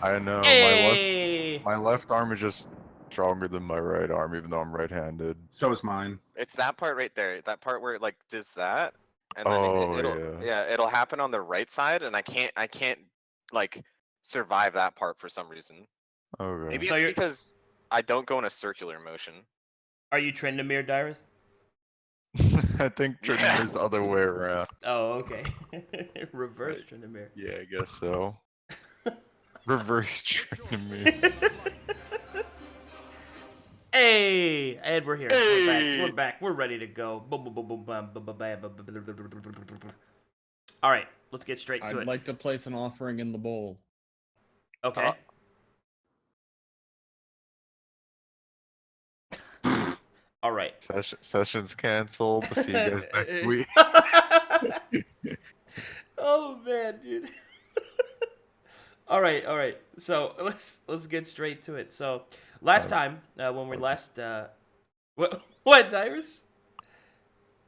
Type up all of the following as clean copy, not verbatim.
I know Hey! my left arm is just stronger than my right arm, even though I'm right-handed. So is mine. It's that part right there. That part where it like does that, and then Oh it'll happen on the right side, and I can't like survive that part for some reason. Okay. Maybe So it's you're- because I don't go in a circular motion. Are you Trindamere, Dyrus? I think Trindamere's the other way around. Oh, okay. Reverse Trindamere. Yeah, I guess so. Reverse Trindamere. Hey, and we're here. Hey! We're back. We're ready to go. Boom, boom, boom, boom, bam, bam, bam, bam, bam, bam, bam, bam, bam, bam, bam. All right, let's get straight to I'd it. like to place an offering in the bowl. Okay. All right. Session's canceled. See you guys next week. Oh man, dude. All right. So let's get straight to it. So last time when we last what Dyrus?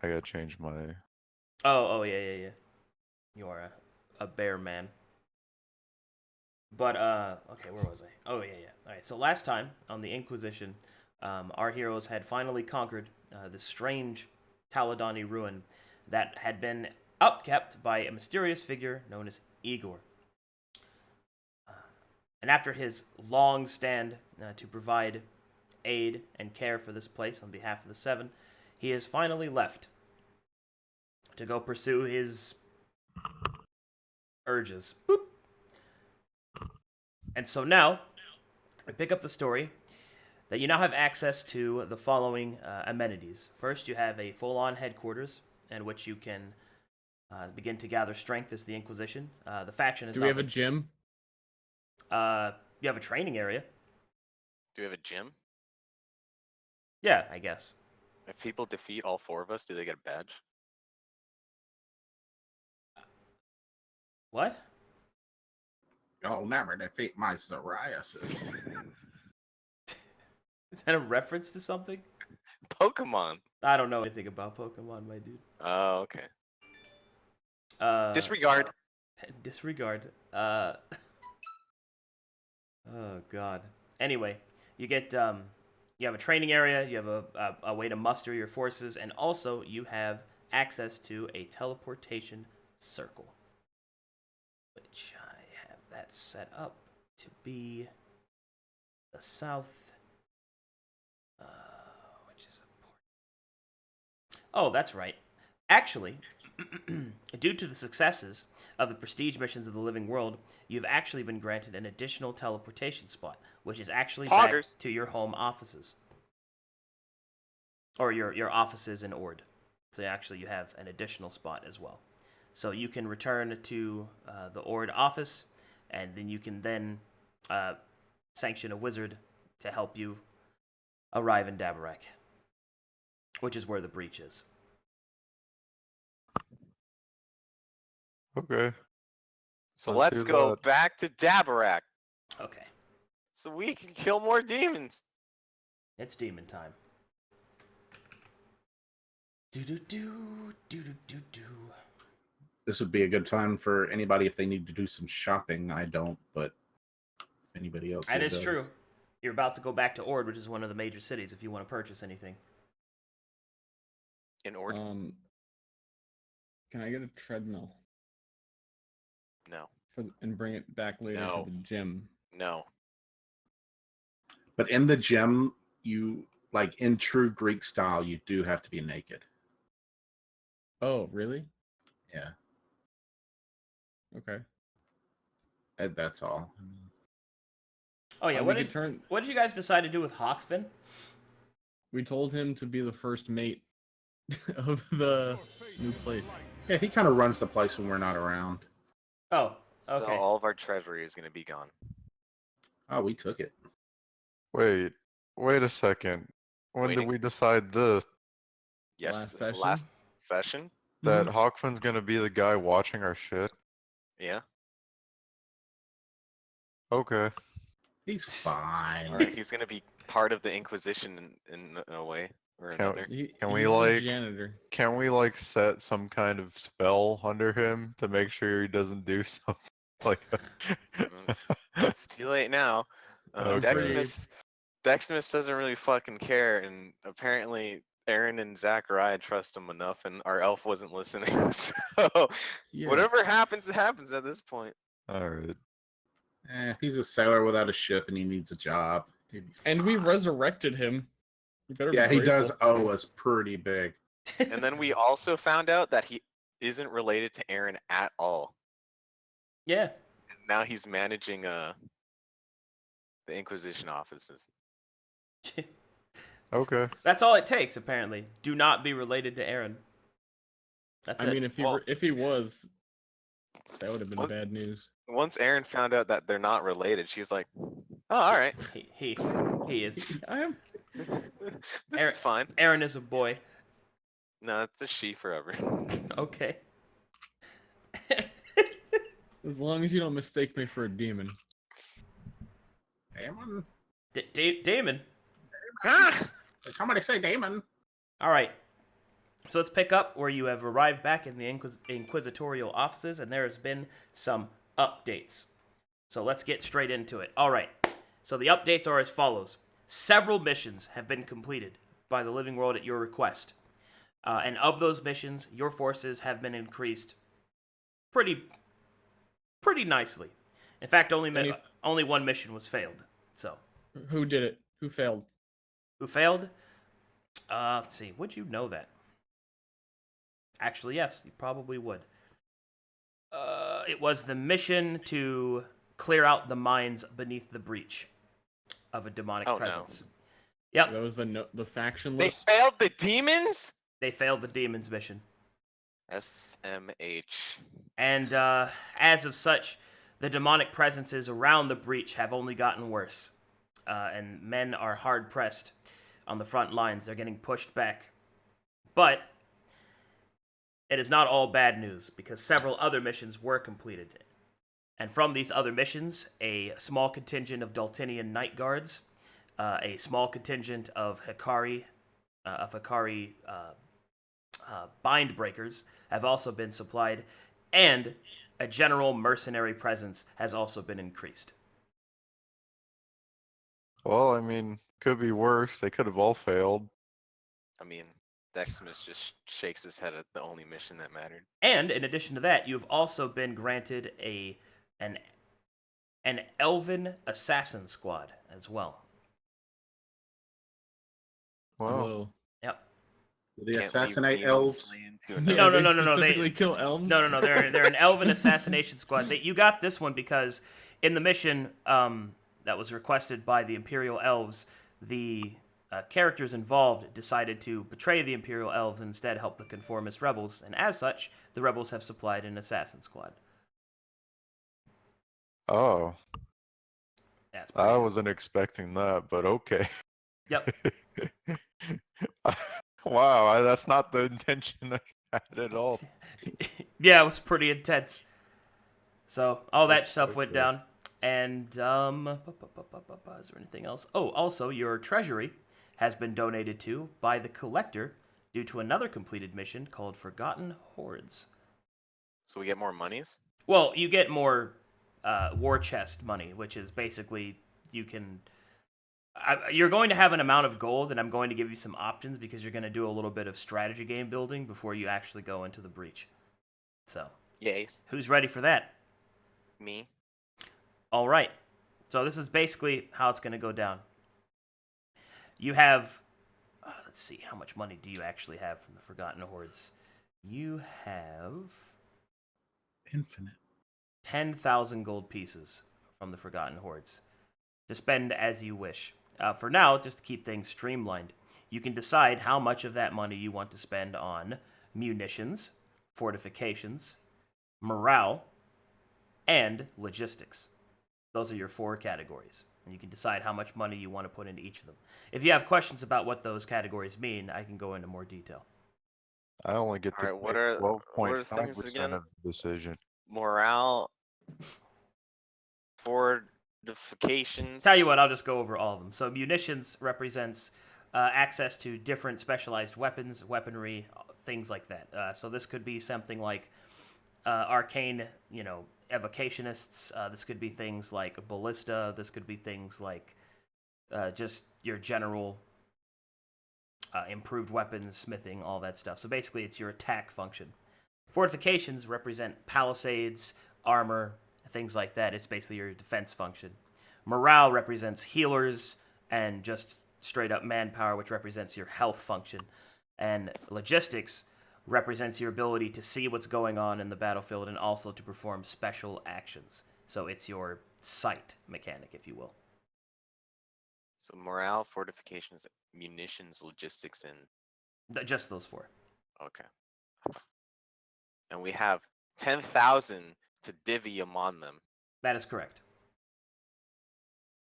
I gotta change my. Oh yeah. You are a bear man. But okay, where was I? Oh yeah. All right. So last time on the Inquisition, our heroes had finally conquered this strange Taladani ruin that had been upkept by a mysterious figure known as Igor. And after his long stand to provide aid and care for this place on behalf of the Seven, he has finally left to go pursue his urges. Boop. And so now, we pick up the story that you now have access to the following amenities. First, you have a full-on headquarters in which you can begin to gather strength as the Inquisition. The faction is. Do we have a gym? You have a training area. Do we have a gym? Yeah, I guess. If people defeat all four of us, do they get a badge? What? You'll never defeat my psoriasis. Is that a reference to something? Pokemon. I don't know anything about Pokemon, my dude. Oh, okay. Disregard. Disregard. Oh god. Anyway, you get you have a training area, you have a way to muster your forces, and also you have access to a teleportation circle, which I have that set up to be the south, which is important. Oh, that's right. Actually, due to the successes of the prestige missions of the Living World, you've actually been granted an additional teleportation spot, which is actually back to your home offices. Or your offices in Ord. So actually you have an additional spot as well. So you can return to the Ord office, and then you can then sanction a wizard to help you arrive in Dabarak, which is where the breach is. Okay. So Let's let's do go that. back to Dabarak Okay. so we can kill more demons. It's demon time. Do. This would be a good time for anybody if they need to do some shopping. I don't, but if anybody else That is does. true. You're about to go back to Ord, which is one of the major cities, if you want to purchase anything. In order? Can I get a treadmill No. and bring it back later No. to the gym? No. But in the gym, you like in true Greek style, you do have to be naked. Oh, really? Yeah, Okay. that's all. Oh yeah, We what could did you guys decide to do with Hawkfin? We told him to be the first mate of the new place. Yeah, he kind of runs the place when we're not around. Oh, So okay. all of our treasury is going to be gone. Oh, we took it. Wait a second. When did Waiting? we decide this? Yes, Last last session? That Hawkfin's gonna be the guy watching our shit? Yeah. Okay. He's fine. Alright, he's going to be part of the Inquisition in a way or another. Can we He's the like janitor? can we like set some kind of spell under him to make sure he doesn't do something? Like, It's too late now. Okay. Deximus doesn't really fucking care, and apparently Aaron and Zachariah trust him enough, and our elf wasn't listening. So Yeah. whatever happens, it happens at this point. all right. He's a sailor without a ship, and he needs a job. And we resurrected him. You better Yeah, be he does grateful. owe us pretty big. And then we also found out that he isn't related to Aaron at all. Yeah. Now he's managing the Inquisition offices. Okay. That's all it takes, apparently. Do not be related to Aaron. That's I it. mean, if he was, that would have been What? bad news. Once Aaron found out that they're not related, she's like, "Oh, all right, He is. I am. this Aaron- is fine." Aaron is a boy. No, it's a she forever. Okay. As long as you don't mistake me for a demon. Damon? Damon. Ah! Did somebody say Damon? All right. So let's pick up where you have arrived back in the inquisitorial offices, and there has been some updates. So let's get straight into it. All right. So the updates are as follows. Several missions have been completed by the Living World at your request. And of those missions, your forces have been increased pretty nicely. In fact, only one mission was failed. So, Who did it? Who failed? who failed? Let's see. Would you know that? Actually, yes, you probably would. It was the mission to clear out the mines beneath the breach of a demonic Oh, no. presence. Yep, That was the faction They list. failed the demons? they failed the demons mission. SMH. And as of such, the demonic presences around the breach have only gotten worse. And men are hard pressed on the front lines. They're getting pushed back. But it is not all bad news, because several other missions were completed. And from these other missions, a small contingent of Daltinian Night Guards, a small contingent of Hikari bind breakers have also been supplied, and a general mercenary presence has also been increased. Well, I mean, could be worse. They could have all failed. I mean, Deximus just shakes his head at the only mission that mattered. And in addition to that, you've also been granted an elven assassin squad as well. Wow. Whoa. Yep. Do they Can't leave assassinate demons elves? slain to Yeah, another. No, they no. Specifically kill elves. No. They're an elven assassination squad. You got this one because in the mission that was requested by the Imperial Elves, the characters involved decided to betray the Imperial Elves and instead help the conformist rebels, and as such, the rebels have supplied an assassin squad. Oh, That's I pretty. wasn't expecting that, but okay. Yep. Wow, that's not the intention I had at all. Yeah, it was pretty intense. So all that stuff went Okay. down, and is there anything else? Oh, also your treasury has been donated to by the collector due to another completed mission called Forgotten Hordes. So we get more monies? Well, you get more war chest money, which is basically you can. You're going to have an amount of gold, and I'm going to give you some options because you're going to do a little bit of strategy game building before you actually go into the breach. So, Yes. who's ready for that? Me? All right. So this is basically how it's going to go down. You have, let's see, how much money do you actually have from the Forgotten Hordes? You have Infinite. 10,000 gold pieces from the Forgotten Hordes to spend as you wish. For now, just to keep things streamlined, you can decide how much of that money you want to spend on munitions, fortifications, morale, and logistics. Those are your 4 categories, and you can decide how much money you want to put into each of them. If you have questions about what those categories mean, I can go into more detail. I only get to Alright, what make are- what are 12.5% things again? of the decision. Morale. Fortifications. Tell you what, I'll just go over all of them. So munitions represents access to different specialized weapons, weaponry, things like that. So this could be something like arcane, evocationists. This could be things like ballista. This could be things like just your general improved weapons, smithing, all that stuff. So basically, it's your attack function. Fortifications represent palisades, armor, things like that. It's basically your defense function. Morale represents healers and just straight up manpower, which represents your health function. And logistics represents your ability to see what's going on in the battlefield and also to perform special actions. So it's your sight mechanic, if you will. So morale, fortifications, munitions, logistics, and Just those 4. okay. And we have 10,000 to divvy among them. That is correct.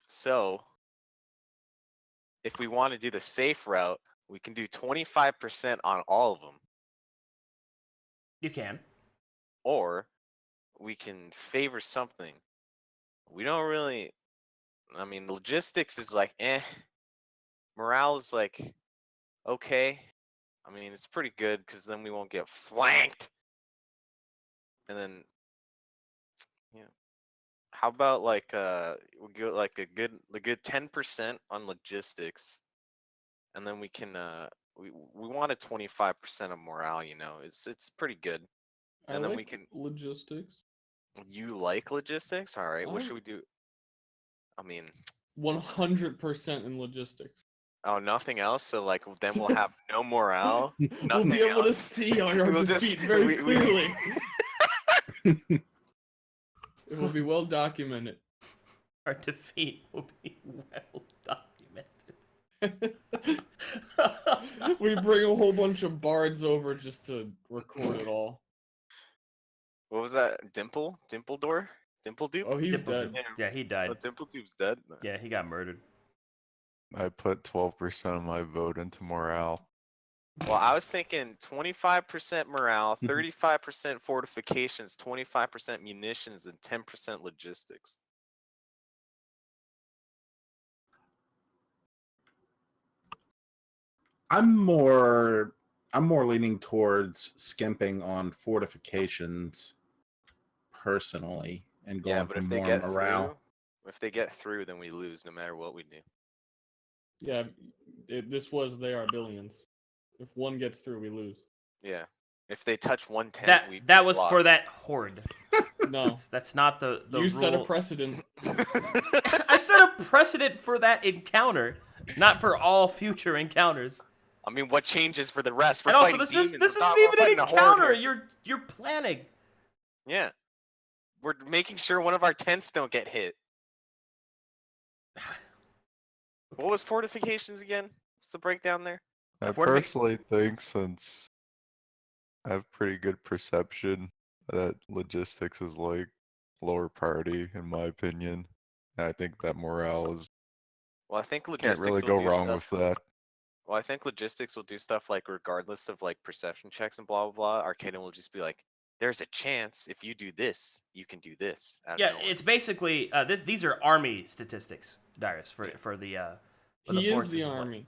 So if we want to do the safe route, we can do 25% on all of them, You can. or we can favor something. We don't really. I mean, logistics is like morale is like okay. I mean, it's pretty good because then we won't get flanked. And then, yeah. How about like we go like a good 10% on logistics, and then we can we want a 25% of morale. You know, it's pretty good. I And then like we can. logistics. You like logistics? All right. What I- should we do? I mean, 100% in logistics. oh, nothing else. So like, then we'll have no morale. We'll Nothing be able to else. see our We'll just- defeat very we- clearly. It will be well documented. Our defeat will be well documented. We bring a whole bunch of bards over just to record it all. What was that? Dimpledore? Dimpledupe? Oh, he's Dimple dead. Dupe. Yeah, he died. Oh, Dimpledupe's dead. Yeah, he got murdered. I put 12% of my vote into morale. Well, I was thinking 25% morale, 35% fortifications, 25% munitions, and 10% logistics. I'm more leaning towards skimping on fortifications personally and going Yeah, but for if they more get morale. through, if they get through, then we lose no matter what we do. Yeah, this was They Are Billions. If one gets through, we lose. Yeah. If they touch 110, That was for lost. that horde. No, That's not the you rule. set a precedent. I set a precedent for that encounter, not for all future encounters. I mean, what changes for the rest? We're And also, fighting this demons. isn't we're even fighting an a horde encounter. here. You're planning. Yeah. We're making sure one of our tents don't get hit. What was fortifications again? What's the breakdown there? I fortific- personally think since I have pretty good perception that logistics is like lower priority in my opinion. And I think that morale is Well, I think can't logistics really will go do wrong stuff. with that. Well, I think logistics will do stuff like regardless of like perception checks and blah blah blah. Arcadum will just be like, "There's a chance if you do this, you can do this." Out of Yeah, nowhere. it's basically these are army statistics, Darius, for Yeah. for the He is forces the of light. army.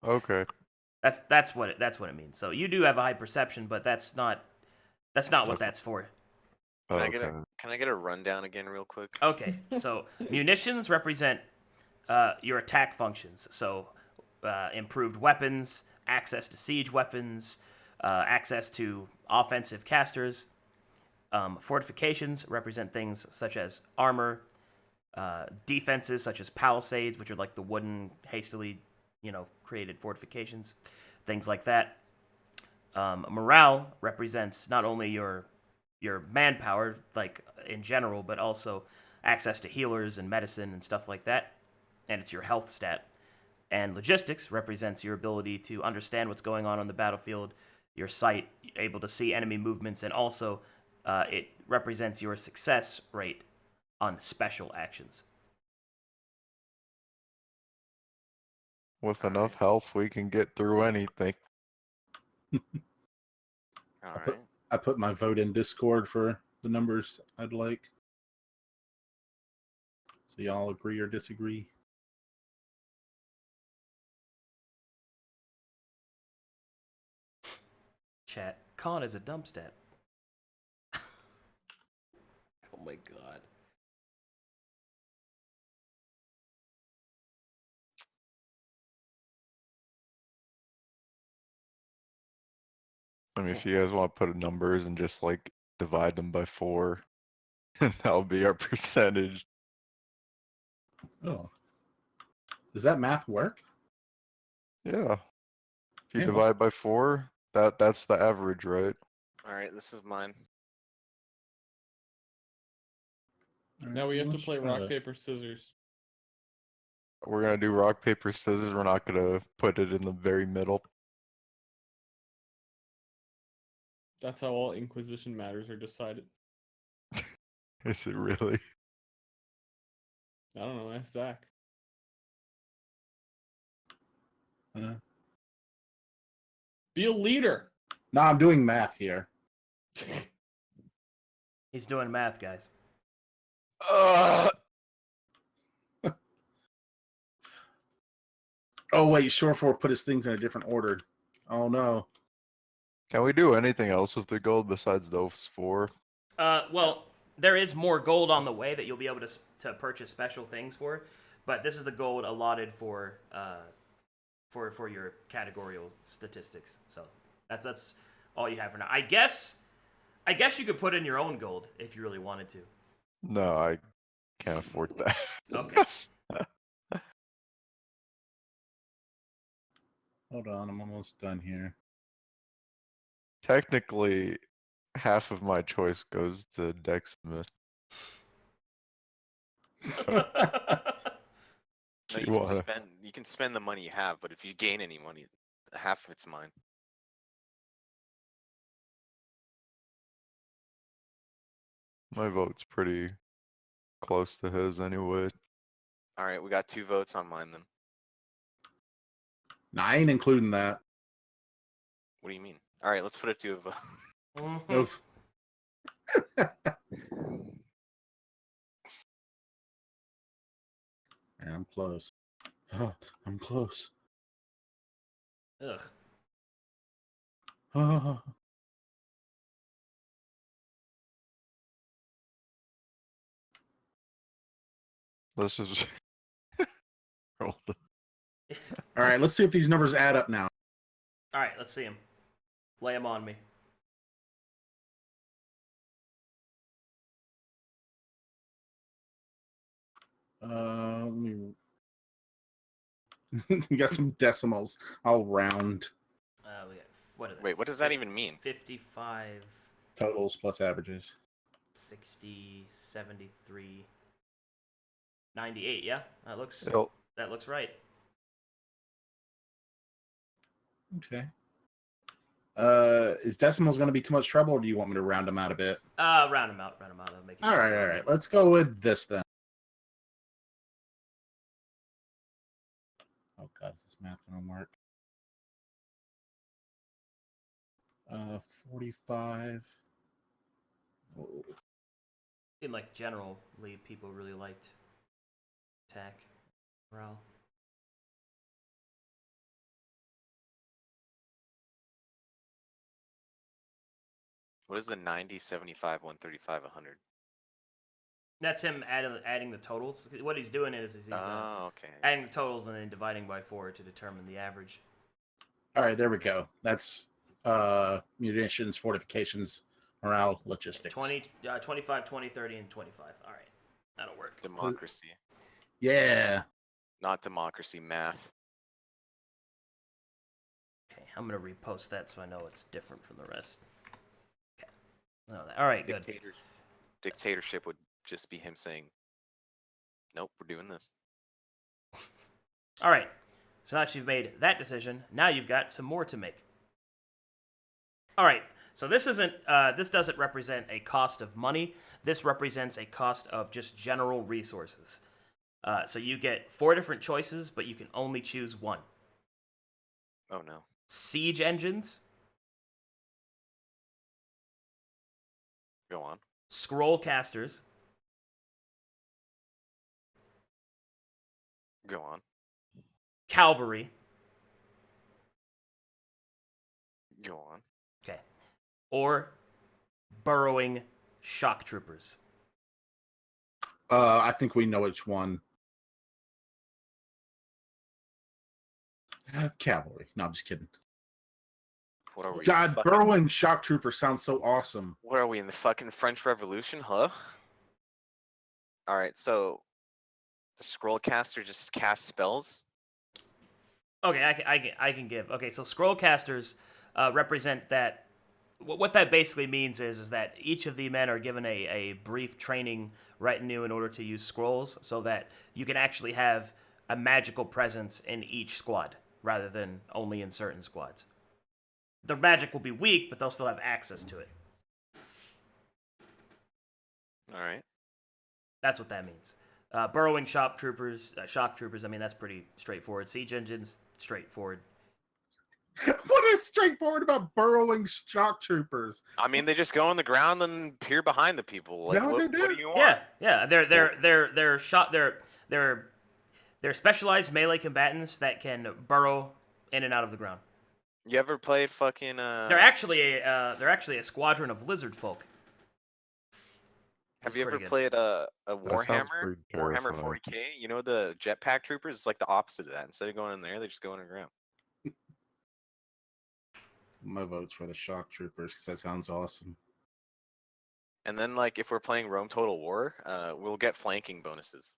Okay. That's what it means. So you do have a high perception, but that's not what that's for. Can I Okay. get a rundown again real quick? Okay, so munitions represent your attack functions. So improved weapons, access to siege weapons, access to offensive casters. Fortifications represent things such as armor, defenses such as palisades, which are like the wooden, hastily, created fortifications, things like that. Morale represents not only your manpower, like in general, but also access to healers and medicine and stuff like that, and it's your health stat. And logistics represents your ability to understand what's going on the battlefield, your sight, able to see enemy movements, and also it represents your success rate on special actions. With enough health, we can get through anything. All put- right. I put my vote in Discord for the numbers I'd like. So y'all agree or disagree? Chat. Con is a dump stat. Oh my god. I mean, if you guys want to put numbers and just like divide them by 4, that'll be our percentage. Oh. Does that math work? Yeah. If you Yeah, divide by 4, that's the average, right? All right, this is mine. Now we have to Let's play try rock, that. paper, scissors. We're gonna do rock, paper, scissors. We're not gonna put it in the very middle. That's how all Inquisition matters are decided. Is it really? I don't know, ask Zach. Be a leader! No, I'm doing math here. He's doing math, guys. Oh wait, Shore4 put his things in a different order. Oh no. Can we do anything else with the gold besides those 4? Well, there is more gold on the way that you'll be able to purchase special things for, but this is the gold allotted for your categorical statistics. So that's all you have for now. I guess you could put in your own gold if you really wanted to. No, I can't afford that. Okay. Hold on, I'm almost done here. Technically, half of my choice goes to Deximus. No, You wanna- you can spend the money you have, but if you gain any money, half of it's mine. My vote's pretty close to his anyway. All right, we got 2 votes on mine then. No, I ain't including that. What do you mean? All right, let's put it to a vote. No. I'm close. Oh, I'm close. Ugh. Oh. Let's just roll the. All right, let's see if these numbers add up now. All right, let's see him. Lay him on me. Let me. You got some decimals. I'll round We got, what is it? Wait, what does that even mean? 55, totals plus averages. 60, 73, 98. Yeah, that looks right. Okay. Is decimals going to be too much trouble, or do you want me to round them out a bit? Round him out. I'll make it All easier on right. you. Let's go with this then. Oh God, is this math going to work? 45. Oh. Seemed like generally people really liked attack morale. What is the 90, 75, 135, 100? That's him adding the totals. What he's doing is he's Oh, okay. I adding see. the totals and then dividing by 4 to determine the average. All right, there we go. That's munitions, fortifications, morale, logistics. 25, 20, 30, and 25. All right, that'll work. Democracy. Yeah. Not democracy, math. Okay, I'm gonna repost that so I know it's different from the rest. Okay. All right, good. Dictatorship would just be him saying, nope, we're doing this. All right. So now that you've made that decision, now you've got some more to make. All right. So this doesn't represent a cost of money. This represents a cost of just general resources. So you get 4 different choices, but you can only choose one. Oh no. Siege engines, Go on. scroll casters, Go on. cavalry. Go on. Okay. or burrowing shock troopers. I think we know which one. Cavalry. No, I'm just kidding. What are we? God, fucking- burrowing shock trooper sounds so awesome. What are we in the fucking French Revolution? Hello? Alright, so the scroll caster just casts spells? Okay, I can give. Okay, so scroll casters represent that. What that basically means is that each of the men are given a brief training retinue in order to use scrolls, so that you can actually have a magical presence in each squad rather than only in certain squads. The magic will be weak, but they'll still have access to it. Alright. That's what that means. Burrowing shock troopers. I mean, that's pretty straightforward. Siege engines, straightforward. What is straightforward about burrowing shock troopers? I mean, they just go on the ground and peer behind the people. Like, that what they what do? do you want? Yeah. They're specialized melee combatants that can burrow in and out of the ground. You ever played fucking They're actually a squadron of lizard folk. Have It's you ever pretty good. played a sounds Warhammer? pretty Warhammer terrifying. 40k? You know the jetpack troopers? It's like the opposite of that. Instead of going in there, they just go underground. My vote's for the shock troopers because that sounds awesome. And then, like, if we're playing Rome Total War, we'll get flanking bonuses.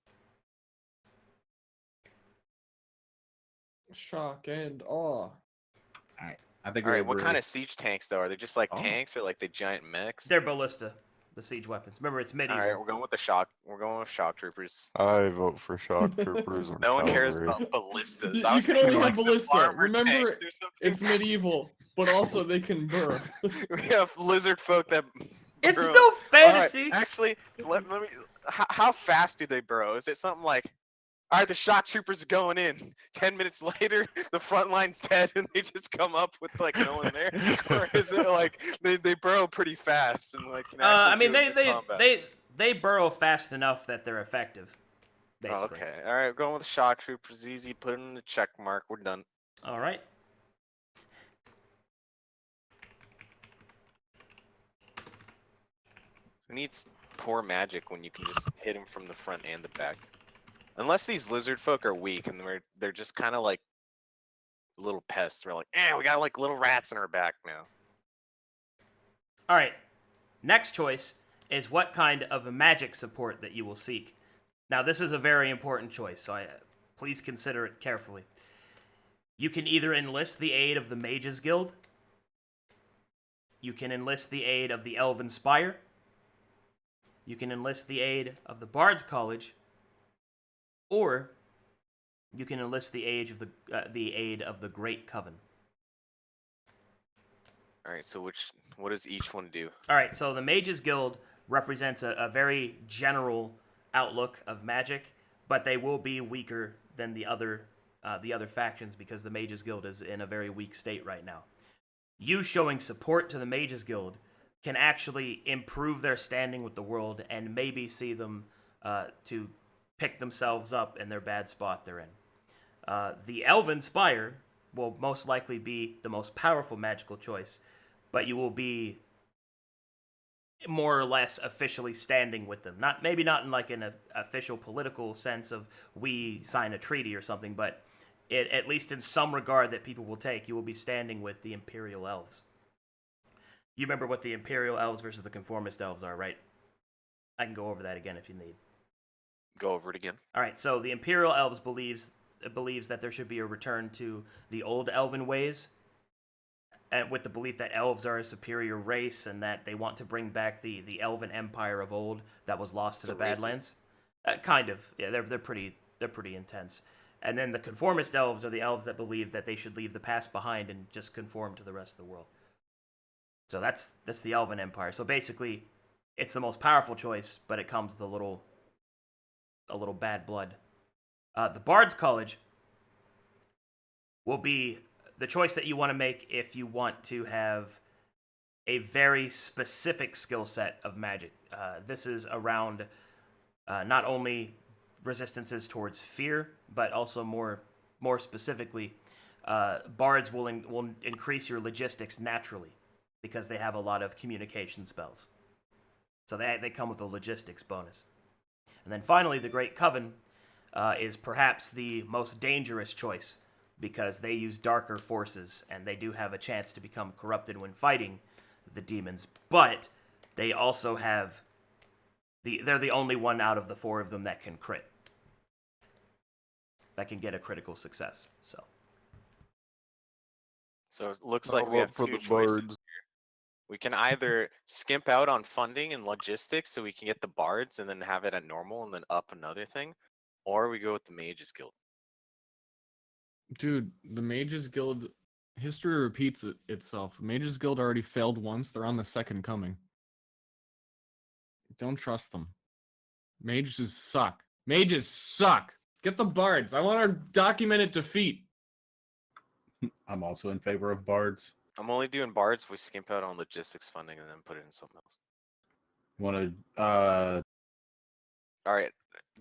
Shock and awe. I think All we right, what agree. kind of siege tanks though? Are they just like Oh. tanks or like the giant mechs? They're ballista, the siege weapons. Remember, it's All medieval. right, we're going with the shock. We're going with shock troopers. I vote for shock troopers. and No one cares cavalry. about ballistas. You I was can thinking, only like, have some ballista. armored Remember, tanks or something. It's medieval, but also they can burr. We have lizard folk that. It's burrow. still All right, fantasy. actually, let me. How fast do they burrow? Is it something like? All right, the shock troopers are going in. 10 minutes later, the front line's dead, and they just come up with like no one there, or is it like they burrow pretty fast and like? Can actually I mean, do a good combat? they burrow fast enough that they're effective. Oh, Basically. okay, all right, going with the shock troopers. Easy, put in the check mark. We're done. All right. Who needs poor magic when you can just hit him from the front and the back? Unless these lizard folk are weak and they're just kind of like little pests. We're like, we got like little rats in our back now. All right. Next choice is what kind of a magic support that you will seek. Now, this is a very important choice, so please consider it carefully. You can either enlist the aid of the Mages Guild. You can enlist the aid of the Elven Spire. You can enlist the aid of the Bard's College. Or you can enlist the aid of the Great Coven. All right, so what does each one do? All right, so the Mages Guild represents a very general outlook of magic, but they will be weaker than the other factions because the Mages Guild is in a very weak state right now. You showing support to the Mages Guild can actually improve their standing with the world and maybe see them to pick themselves up in their bad spot they're in. The Elven Spire will most likely be the most powerful magical choice, but you will be more or less officially standing with them. Maybe not in like an official political sense of we sign a treaty or something, but at least in some regard that people will take, you will be standing with the Imperial Elves. You remember what the Imperial Elves versus the Conformist Elves are, right? I can go over that again if you need. Go over it again. All right, so the Imperial Elves believes that there should be a return to the old Elven ways, and with the belief that elves are a superior race and that they want to bring back the Elven Empire of old that was lost to So the Badlands. Kind of, yeah. They're pretty intense. And then the Conformist Elves are the elves that believe that they should leave the past behind and just conform to the rest of the world. So that's the Elven Empire. So basically, it's the most powerful choice, but it comes with a little bad blood. The Bard's College will be the choice that you want to make if you want to have a very specific skill set of magic. This is around not only resistances towards fear, but also more specifically, bards will increase your logistics naturally. because they have a lot of communication spells. So they come with a logistics bonus. And then finally, the Great Coven is perhaps the most dangerous choice because they use darker forces and they do have a chance to become corrupted when fighting the demons. But they also have they're the only one out of the four of them that can crit. That can get a critical success. So it looks I'll like we vote have for two the choices. bards. We can either skimp out on funding and logistics so we can get the bards and then have it at normal and then up another thing, or we go with the mages guild. Dude, the Mages Guild history repeats itself. Mages Guild already failed once. They're on the second coming. Don't trust them. Mages suck. Mages suck. Get the bards. I want our documented defeat. I'm also in favor of bards. I'm only doing bards if we skimp out on logistics funding and then put it in something else. Want to All right,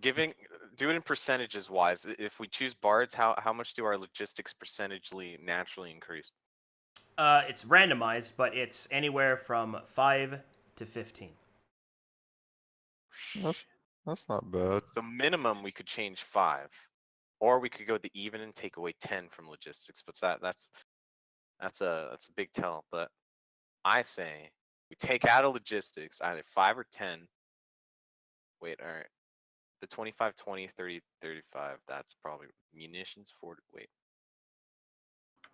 do it in percentages wise. If we choose bards, how much do our logistics percentagely naturally increase? It's randomized, but it's anywhere from 5 to 15. That's not bad. So minimum we could change 5, or we could go the even and take away 10 from logistics. But that's a big tell. But I say we take out of logistics either 5 or 10. Wait, all right. The 25, 20, 30, 35. That's probably munitions. Wait.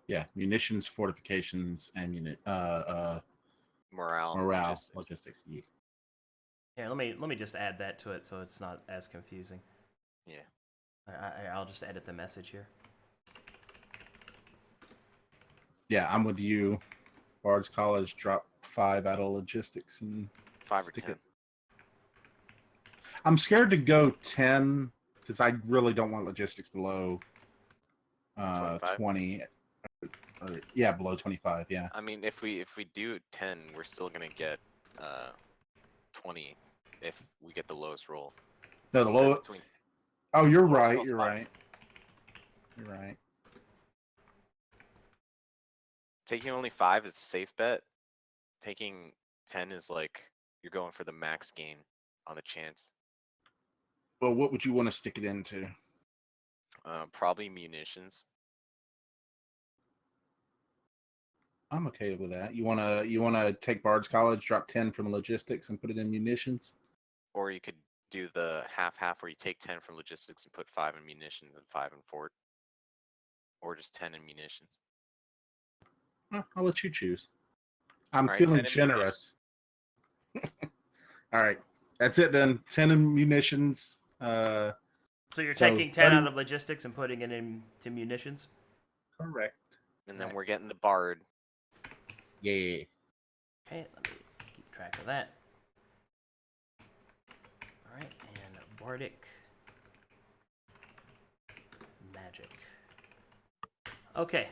yeah, munitions, fortifications, Morale. morale, logistics. Yeah. Here, let me just add that to it so it's not as confusing. Yeah. I'll just edit the message here. Yeah, I'm with you. Bards College drop 5 out of logistics and 5 or stick 10. it. I'm scared to go 10 because I really don't want logistics below 25? 20. Or, yeah, below 25. Yeah. I mean, if we do 10, we're still gonna get 20 if we get the lowest roll. No, the Set low. between- Oh, you're lowest right. roll's You're 5. right. You're right. Taking only 5 is a safe bet. Taking 10 is like you're going for the max gain on the chance. Well, what would you want to stick it into? Probably munitions. I'm okay with that. You wanna take Bards College, drop 10 from logistics, and put it in munitions? Or you could do the half where you take 10 from logistics and put 5 in munitions and 5 in fort. Or just 10 in munitions. I'll let you choose. I'm All right, feeling 10 in generous. All right, that's it then. 10 in munitions. So you're So, taking 10 30 out of logistics and putting it into munitions? Correct. And then Right. we're getting the bard. Yeah. Okay, let me keep track of that. Alright, and Bardic Magic. Okay.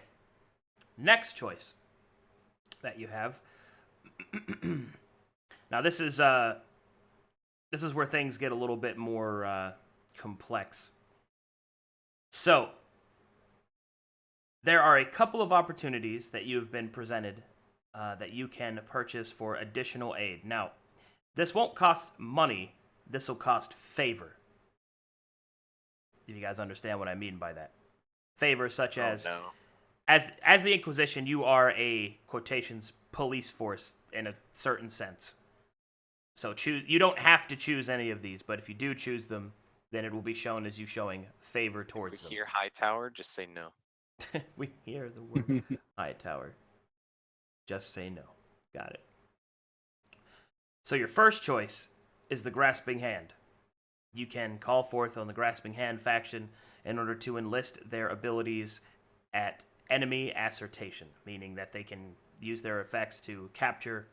Next choice that you have. Now this is where things get a little bit more complex. So there are a couple of opportunities that you've been presented that you can purchase for additional aid. Now, this won't cost money. This will cost favor. Do you guys understand what I mean by that? Favor such as no. as the Inquisition, you are a quotations police force in a certain sense. So you don't have to choose any of these, but if you do choose them, then it will be shown as you showing favor towards If we them. hear high tower, just say no. We hear the word high tower. Just say no. Got it. So your first choice is the Grasping Hand. You can call forth on the Grasping Hand faction in order to enlist their abilities at enemy assertion, meaning that they can use their effects to capture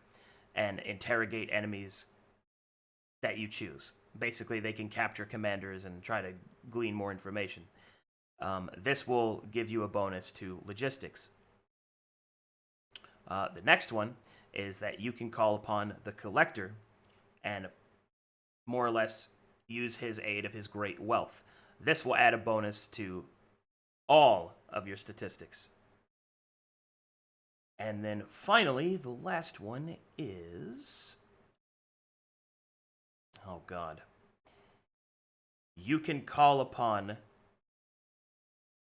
and interrogate enemies that you choose. Basically, they can capture commanders and try to glean more information. This will give you a bonus to logistics. The next one is that you can call upon the Collector and more or less use his aid of his great wealth. This will add a bonus to all of your statistics. And then finally, the last one is... Oh, God. You can call upon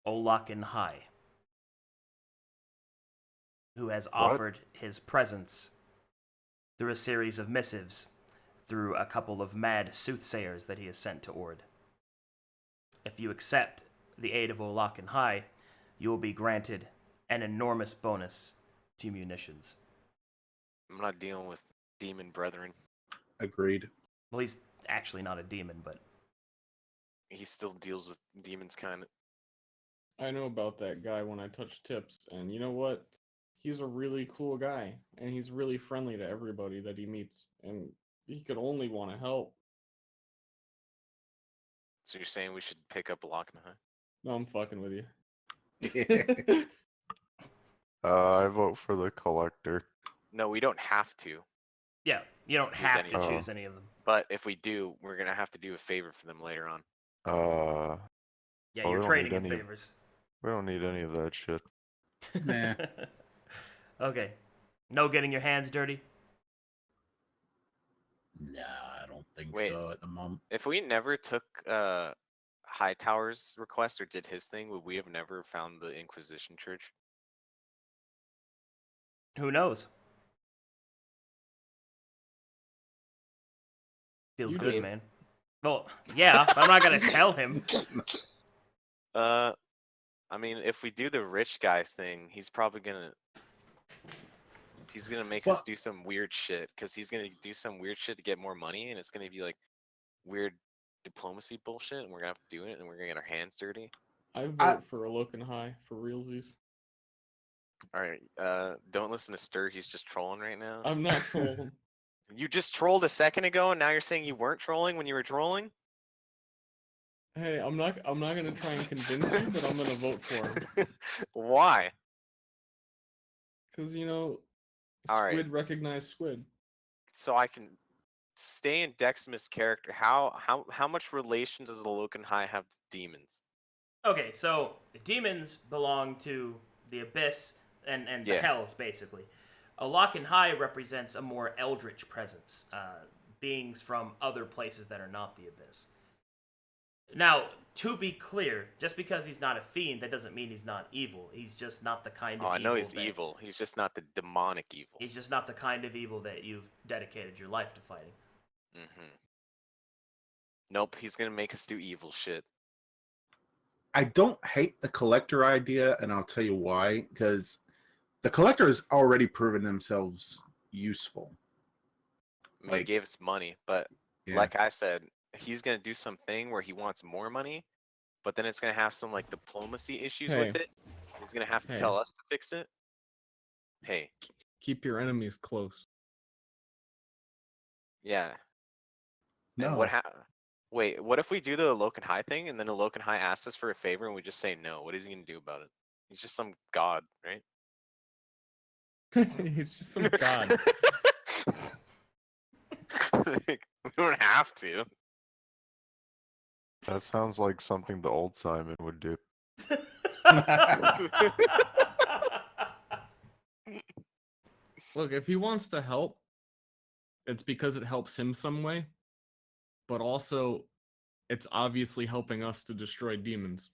Olaken High, who has offered his presence through a series of missives, through a couple of mad soothsayers that he has sent to Ord. If you accept the aid of Olaken High, you will be granted an enormous bonus to munitions. I'm not dealing with demon brethren. Agreed. Well, he's actually not a demon, but... He still deals with demons, kind of. I know about that guy when I touch tips, and you know what? He's a really cool guy, and he's really friendly to everybody that he meets, and he could only want to help. So you're saying we should pick up Lockney? No, I'm fucking with you. I vote for the collector. No, we don't have to. Yeah, you don't Choose have any to of them. choose any of them. But if we do, we're gonna have to do a favor for them later on. Yeah, Oh, we you're don't trading need in any- favors. We don't need any of that shit. Nah. Okay. No getting your hands dirty? Nah, I don't think Wait. so at the moment. If we never took Hightower's request or did his thing, would we have never found the Inquisition Church? Who knows? Feels You good, did. man. Well, yeah, but I'm not gonna tell him. I mean, if we do the rich guys thing, he's probably gonna make us Well- do some weird shit, because he's gonna do some weird shit to get more money, and it's gonna be like weird diplomacy bullshit, and we're gonna have to do it, and we're gonna get our hands dirty. I vote for Alokan High for realsies. All right, don't listen to Stir. He's just trolling right now. I'm not trolling. You just trolled a second ago, and now you're saying you weren't trolling when you were trolling? Hey, I'm not gonna try and convince you, but I'm gonna vote for him. Why? Cause you know, All right. squid recognize squid. So I can stay in Deximus' character. How much relation does the Loken High have to demons? Okay, so demons belong to the Abyss and the Yeah. Hells, basically. Alakan High represents a more eldritch presence, beings from other places that are not the Abyss. Now, to be clear, just because he's not a fiend, that doesn't mean he's not evil. He's just not the kind of Oh, I know evil he's that- evil. He's just not the demonic evil. He's just not the kind of evil that you've dedicated your life to fighting. Mm-hmm. Nope, he's gonna make us do evil shit. I don't hate the collector idea, and I'll tell you why. Because the collector has already proven themselves useful. I mean, he Like- gave us money, but Yeah. like I said, he's gonna do something where he wants more money, but then it's gonna have some like diplomacy issues with Hey. it. He's gonna have to Hey. tell us to fix it. Hey, Keep your enemies close. yeah. No. And wait, what if we do the Loken High thing and then the Loken High asks us for a favor and we just say no? What is he gonna do about it? He's just some god, right? He's just some god. Like, we don't have to. That sounds like something the old Simon would do. Look, if he wants to help, it's because it helps him some way. But also, it's obviously helping us to destroy demons.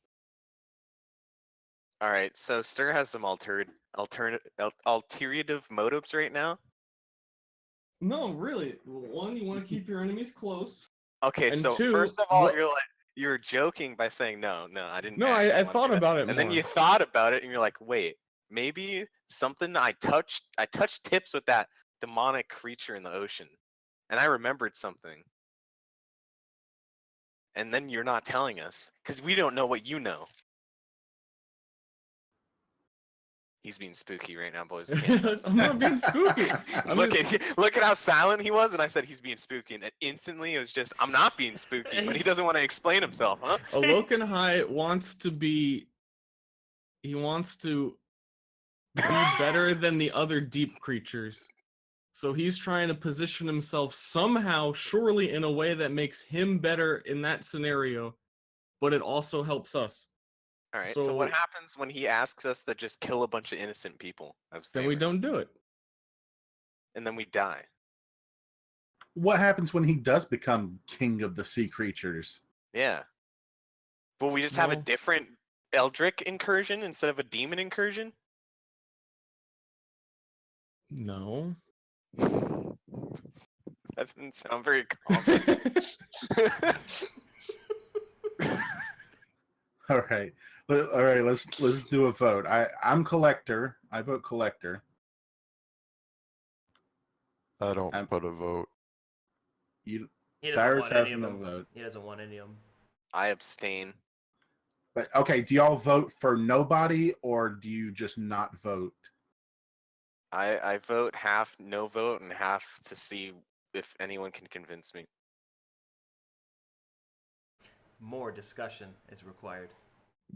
All right, so Stir has some alternative motives right now. No, really. One, you want to keep your enemies close. Okay, And so two, first of all, what- you're joking by saying no, I didn't. No, actually I wanna thought do that. about it And then more. you thought about it, and you're like, wait, maybe something I touched tips with that demonic creature in the ocean, and I remembered something. And then you're not telling us because we don't know what you know. He's being spooky right now, boys. We can't trust him. I'm not being spooky. I'm look just- at how silent he was, and I said he's being spooky, and instantly it was just I'm not being spooky, but he doesn't want to explain himself, huh? Alokan High wants to be. He wants to be better than the other deep creatures. So he's trying to position himself somehow, surely in a way that makes him better in that scenario, but it also helps us. All right. So what So- happens when he asks us to just kill a bunch of innocent people as a Then we favor? don't do it. And then we die. What happens when he does become king of the sea creatures? Yeah. Will we just have a Well- different Eldritch incursion instead of a demon incursion? No. That didn't sound very confident. All right, all right. Let's do a vote. I'm collector. I vote collector. I don't I'm- put a vote. You, He doesn't Darius want has any of no them. vote. He doesn't want any of them. I abstain. But okay, do y'all vote for nobody or do you just not vote? I vote half no vote and half to see if anyone can convince me. More discussion is required.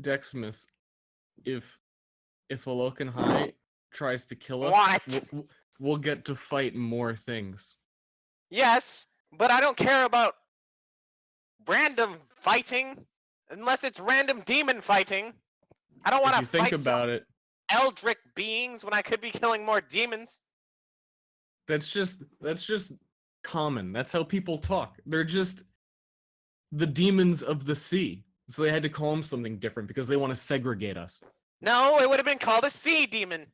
Deximus, if Alokan High tries to kill us, What? we'll get to fight more things. Yes, but I don't care about random fighting unless it's random demon fighting. I don't want If to you think fight some about it, eldritch beings when I could be killing more demons. that's just common. That's how people talk. They're just the demons of the sea. So they had to call them something different because they want to segregate us. No, it would have been called a sea demon.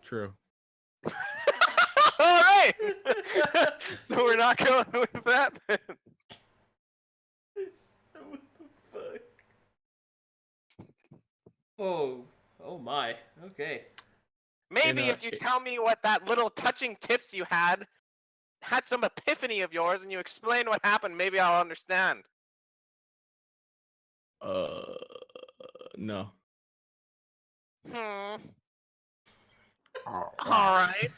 True. All right. So we're not going with that then. What the fuck? Oh my. Okay. Maybe And, if you tell me what that little touching tips you had some epiphany of yours and you explain what happened, maybe I'll understand. No. Hmm. Oh, All right.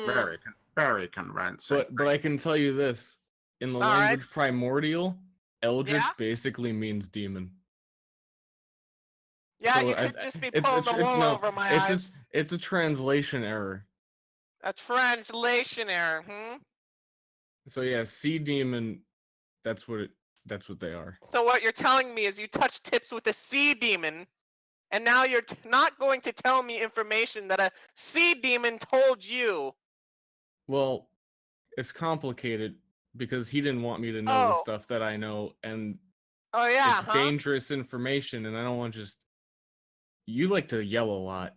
very convincing. But I can tell you this. In the All right. language primordial, Eldritch Yeah? basically means demon. Yeah, So you I- could just be it's pulling the wool no, over my it's eyes. it's a translation error. A translation error, So yeah, sea demon, that's what they are. So what you're telling me is you touched tips with a sea demon, and now you're not going to tell me information that a sea demon told you. Well, it's complicated because he didn't want me to know the Oh. stuff that I know, and Oh yeah, it's dangerous information, and I don't want just. You like to yell a lot.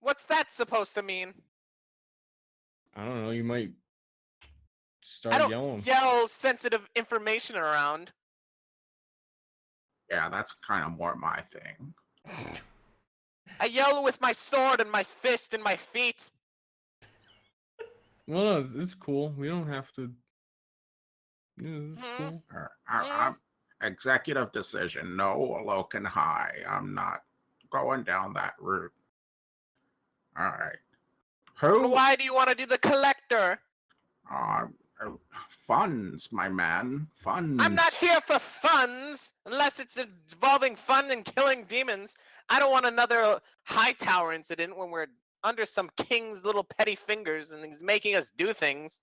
What's that supposed to mean? I don't know. You might I start don't yelling. yell sensitive information around. Yeah, that's kind of more my thing. I yell with my sword and my fist and my feet. Well, no, it's cool. We don't have to. Yeah, it's Hmm. cool. I'm executive decision. No, Alokan High. I'm not going down that route. All right. Who? Why do you want to do the collector? Uh, funds, my man. Funds. I'm not here for funds, unless it's involving fun and killing demons. I don't want another high tower incident when we're under some king's little petty fingers and he's making us do things.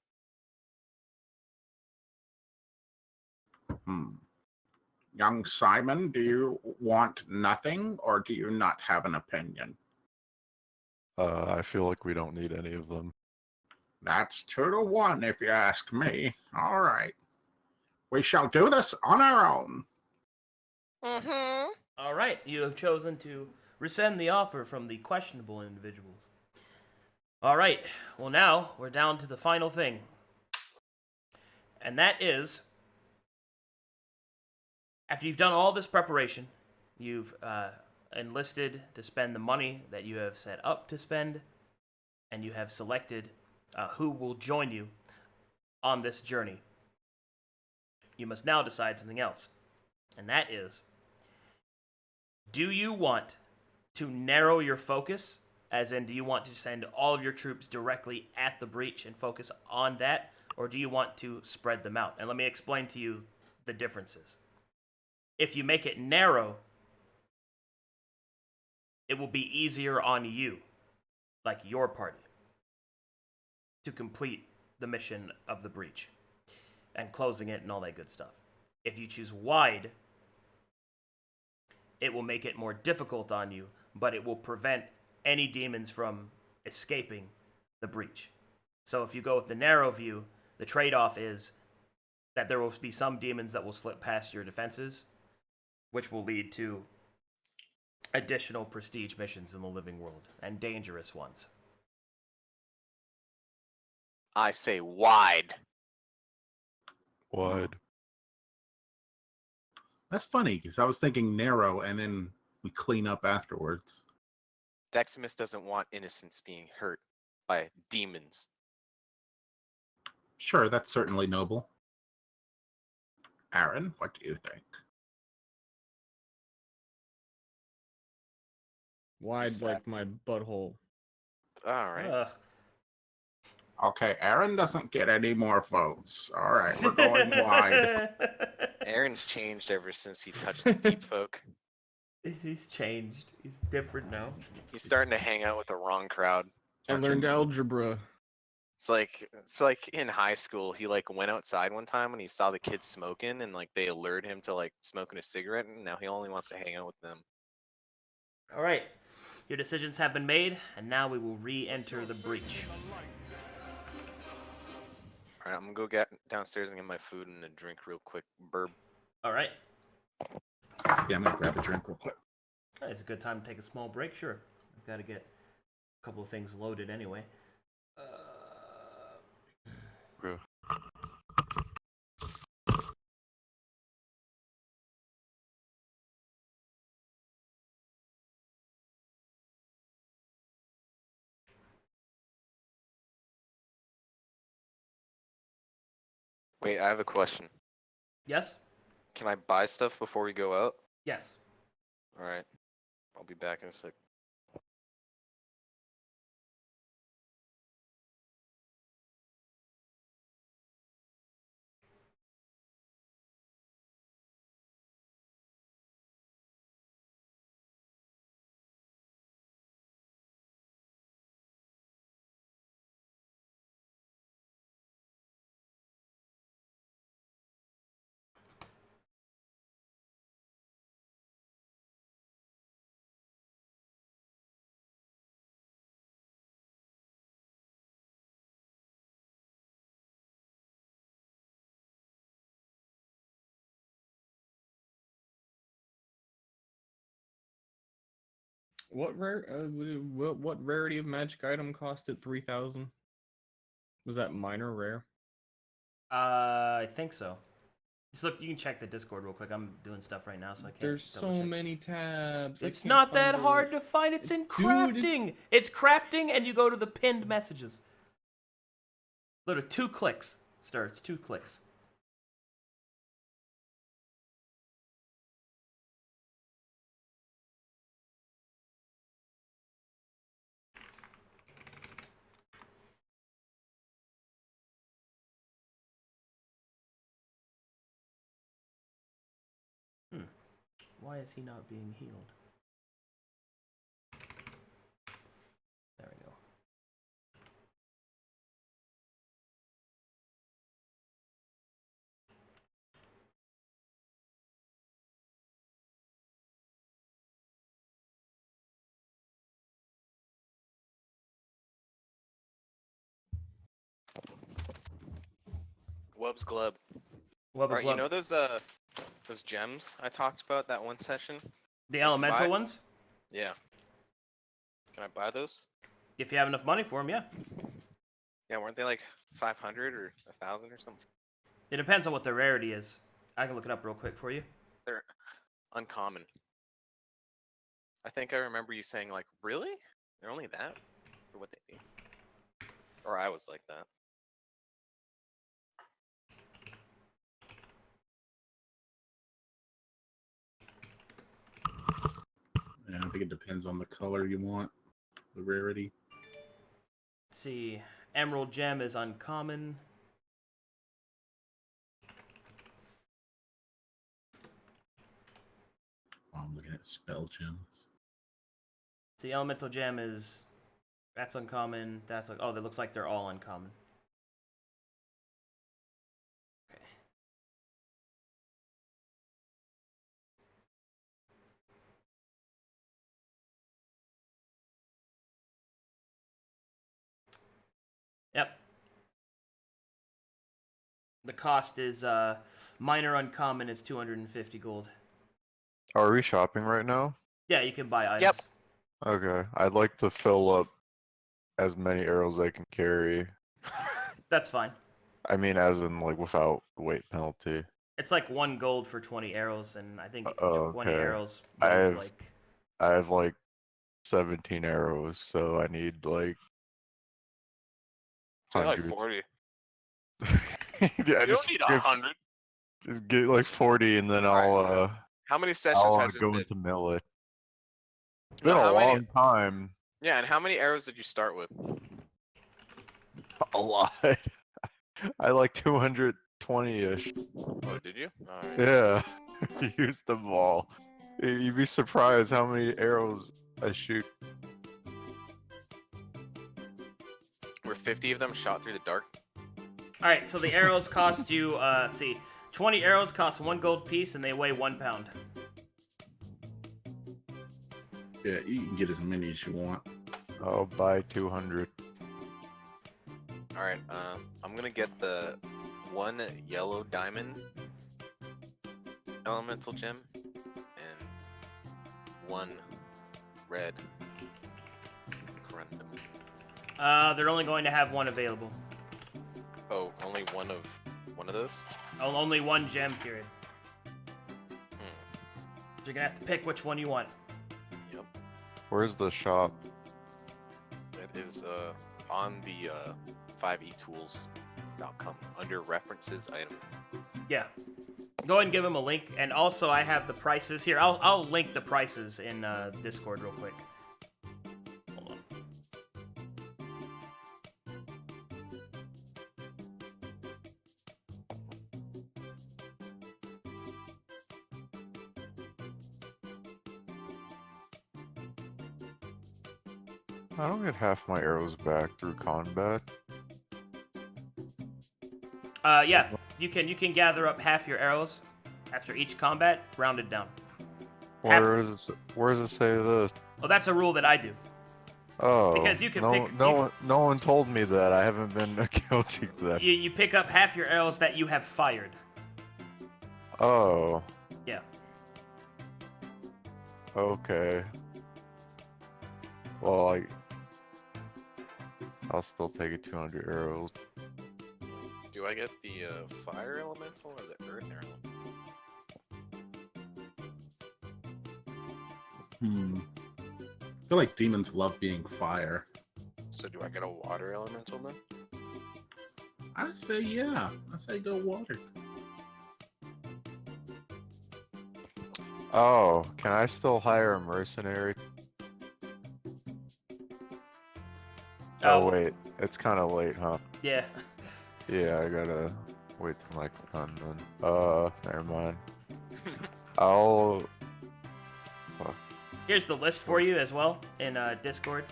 Young Simon, do you want nothing or do you not have an opinion? I feel like we don't need any of them. That's 2-1 if you ask me. All right. We shall do this on our own. Mm-hmm. All right. You have chosen to rescind the offer from the questionable individuals. All right. Well, now we're down to the final thing. And that is, after you've done all this preparation, you've enlisted to spend the money that you have set up to spend, and you have selected who will join you on this journey. You must now decide something else. And that is, do you want to narrow your focus? As in, do you want to send all of your troops directly at the breach and focus on that? Or do you want to spread them out? And let me explain to you the differences. If you make it narrow, it will be easier on you, like your party, to complete the mission of the breach. and closing it and all that good stuff. If you choose wide, it will make it more difficult on you, but it will prevent any demons from escaping the breach. So if you go with the narrow view, the trade-off is that there will be some demons that will slip past your defenses, which will lead to additional prestige missions in the living world, and dangerous ones. I say wide. Wide. That's funny because I was thinking narrow, and then we clean up afterwards. Deximus doesn't want innocents being hurt by demons. Sure, that's certainly noble. Aaron, what do you think? Wide sad. like my butthole. All right. Ugh. Okay, Aaron doesn't get any more votes. All right, we're going wide. Aaron's changed ever since he touched the deep folk. He's changed. He's different now. He's starting to hang out with the wrong crowd. I Touch learned him. algebra. It's like in high school, he like went outside one time when he saw the kids smoking, and like they allured him to like smoking a cigarette, and now he only wants to hang out with them. All right. Your decisions have been made, and now we will re-enter the breach. All right, I'm gonna go get downstairs and get my food and a drink real quick. Burb. All right. Yeah, I'm gonna grab a drink real quick. It's a good time to take a small break. Sure. I've got to get a couple of things loaded anyway. Okay. Wait, I have a question. Yes? Can I buy stuff before we go out? Yes. All right, I'll be back in a sec. What what rarity of magic item costed 3,000? Was that minor rare? I think so. Just look, you can check the Discord real quick. I'm doing stuff right now, so I can't. There's so many tabs. I It's can't not that find hard it. to find. It's in Dude, crafting. It's crafting, and you go to the pinned messages. Literally 2 clicks. Stir, it's 2 clicks. Why is he not being healed? There we go. Wub's Glub. Wubba Alright, you Glub. know those gems I talked about that one session? The elemental buy- ones? Yeah. Can I buy those? If you have enough money for them, yeah. Yeah, weren't they like 500 or 1,000 or something? It depends on what the rarity is. I can look it up real quick for you. They're uncommon. I think I remember you saying like, really? They're only that? For what they do? Or I was like that. Yeah, I think it depends on the color you want, the rarity. Let's see. Emerald gem is uncommon. Oh, I'm looking at spell gems. See, elemental gem is... That's uncommon. That's like... Oh, that looks like they're all uncommon. Okay. Yep. The cost is minor uncommon is 250 gold. Are we shopping right now? Yeah, you can buy items. Yep. Okay. I'd like to fill up as many arrows I can carry. That's fine. I mean, as in, like, without weight penalty. It's like 1 gold for 20 arrows, and I think Oh, 20 okay. arrows I means have- like... I have, like, 17 arrows, so I need, like, Say like hundreds. 40. Yeah, You don't need 100. Just get like 40, and then Alright, How many sessions I'll has it go been? into melee. It's No, been a how many- long time. Yeah, and how many arrows did you start with? A lot. I like 220-ish. Oh, did you? Alright. Yeah, use them all. You'd be surprised how many arrows I shoot. Were 50 of them shot through the dark? Alright, so the arrows cost you, let's see, 20 arrows cost 1 gold piece, and they weigh 1 pound. Yeah, you can get as many as you want. I'll buy 200. Alright, I'm gonna get the 1 yellow diamond elemental gem and 1 red corundum. They're only going to have 1 available. Oh, only one of those? Only 1 gem, period. Hmm. So you're gonna have to pick which one you want. Yep. Where's the shop? That is on the 5etools.com under references item. Yeah. Go ahead and give him a link, and also I have the prices here. I'll link the prices in Discord real quick. Hold on. I don't get half my arrows back through combat. Yeah, you can gather up half your arrows after each combat, rounded down. Where does it say this? Well, that's a rule that I do. Oh, Because you can no, pick- no one told me that. I haven't been guilty of that. You pick up half your arrows that you have fired. Oh, Yeah. okay. Well, I'll still take it 200 arrows. Do I get the fire elemental or the earth elemental? I feel like demons love being fire. So do I get a water elemental then? I say yeah. I say go water. Oh, can I still hire a mercenary? Oh wait, it's kind of late, huh? Yeah. Yeah, I gotta wait till next time then. Never mind. I'll... Here's the list for you as well in Discord.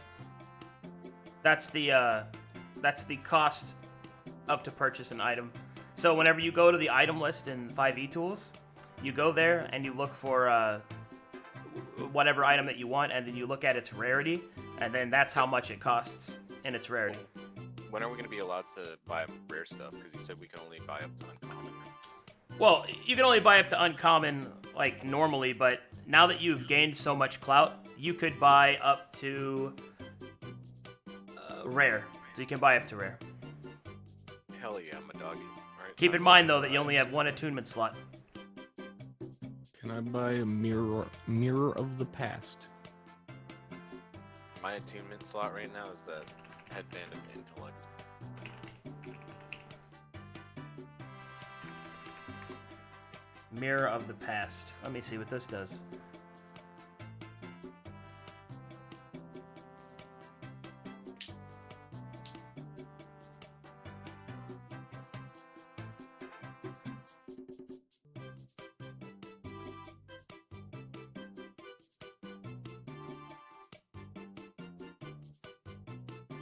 That's the cost of to purchase an item. So whenever you go to the item list in 5etools, you go there and you look for whatever item that you want, and then you look at its rarity, and then that's how much it costs in its rarity. When are we gonna be allowed to buy rare stuff? Because you said we can only buy up to uncommon. Well, you can only buy up to uncommon, like, normally, but now that you've gained so much clout, you could buy up to rare. So you can buy up to rare. Hell yeah, I'm a doggy. Alright, Keep time in to mind, though, buy. that you only have 1 attunement slot. Can I buy a mirror of the past? My attunement slot right now is that headband of intellect. Mirror of the past. Let me see what this does.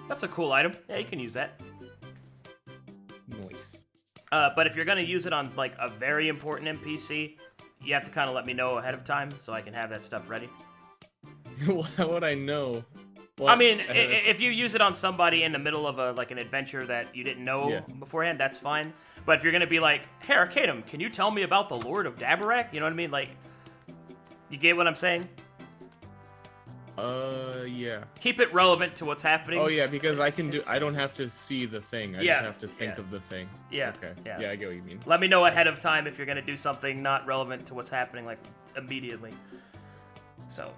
That's a cool item. Yeah, you can use that. Nice. But if you're gonna use it on like a very important NPC, you have to kind of let me know ahead of time so I can have that stuff ready. Well, how would I know? I mean, if you use it on somebody in the middle of an adventure that you didn't know beforehand, that's fine. But if you're gonna be like, "Hey, Arcadum, can you tell me about the Lord of Dabarak?" You know what I mean? Like, you get what I'm saying? Yeah. Keep it relevant to what's happening. Oh yeah, because I don't have to see the thing. I just have to think of the thing. Yeah. Okay. Yeah. Yeah, I get what you mean. Let me know ahead of time if you're gonna do something not relevant to what's happening, like immediately. So.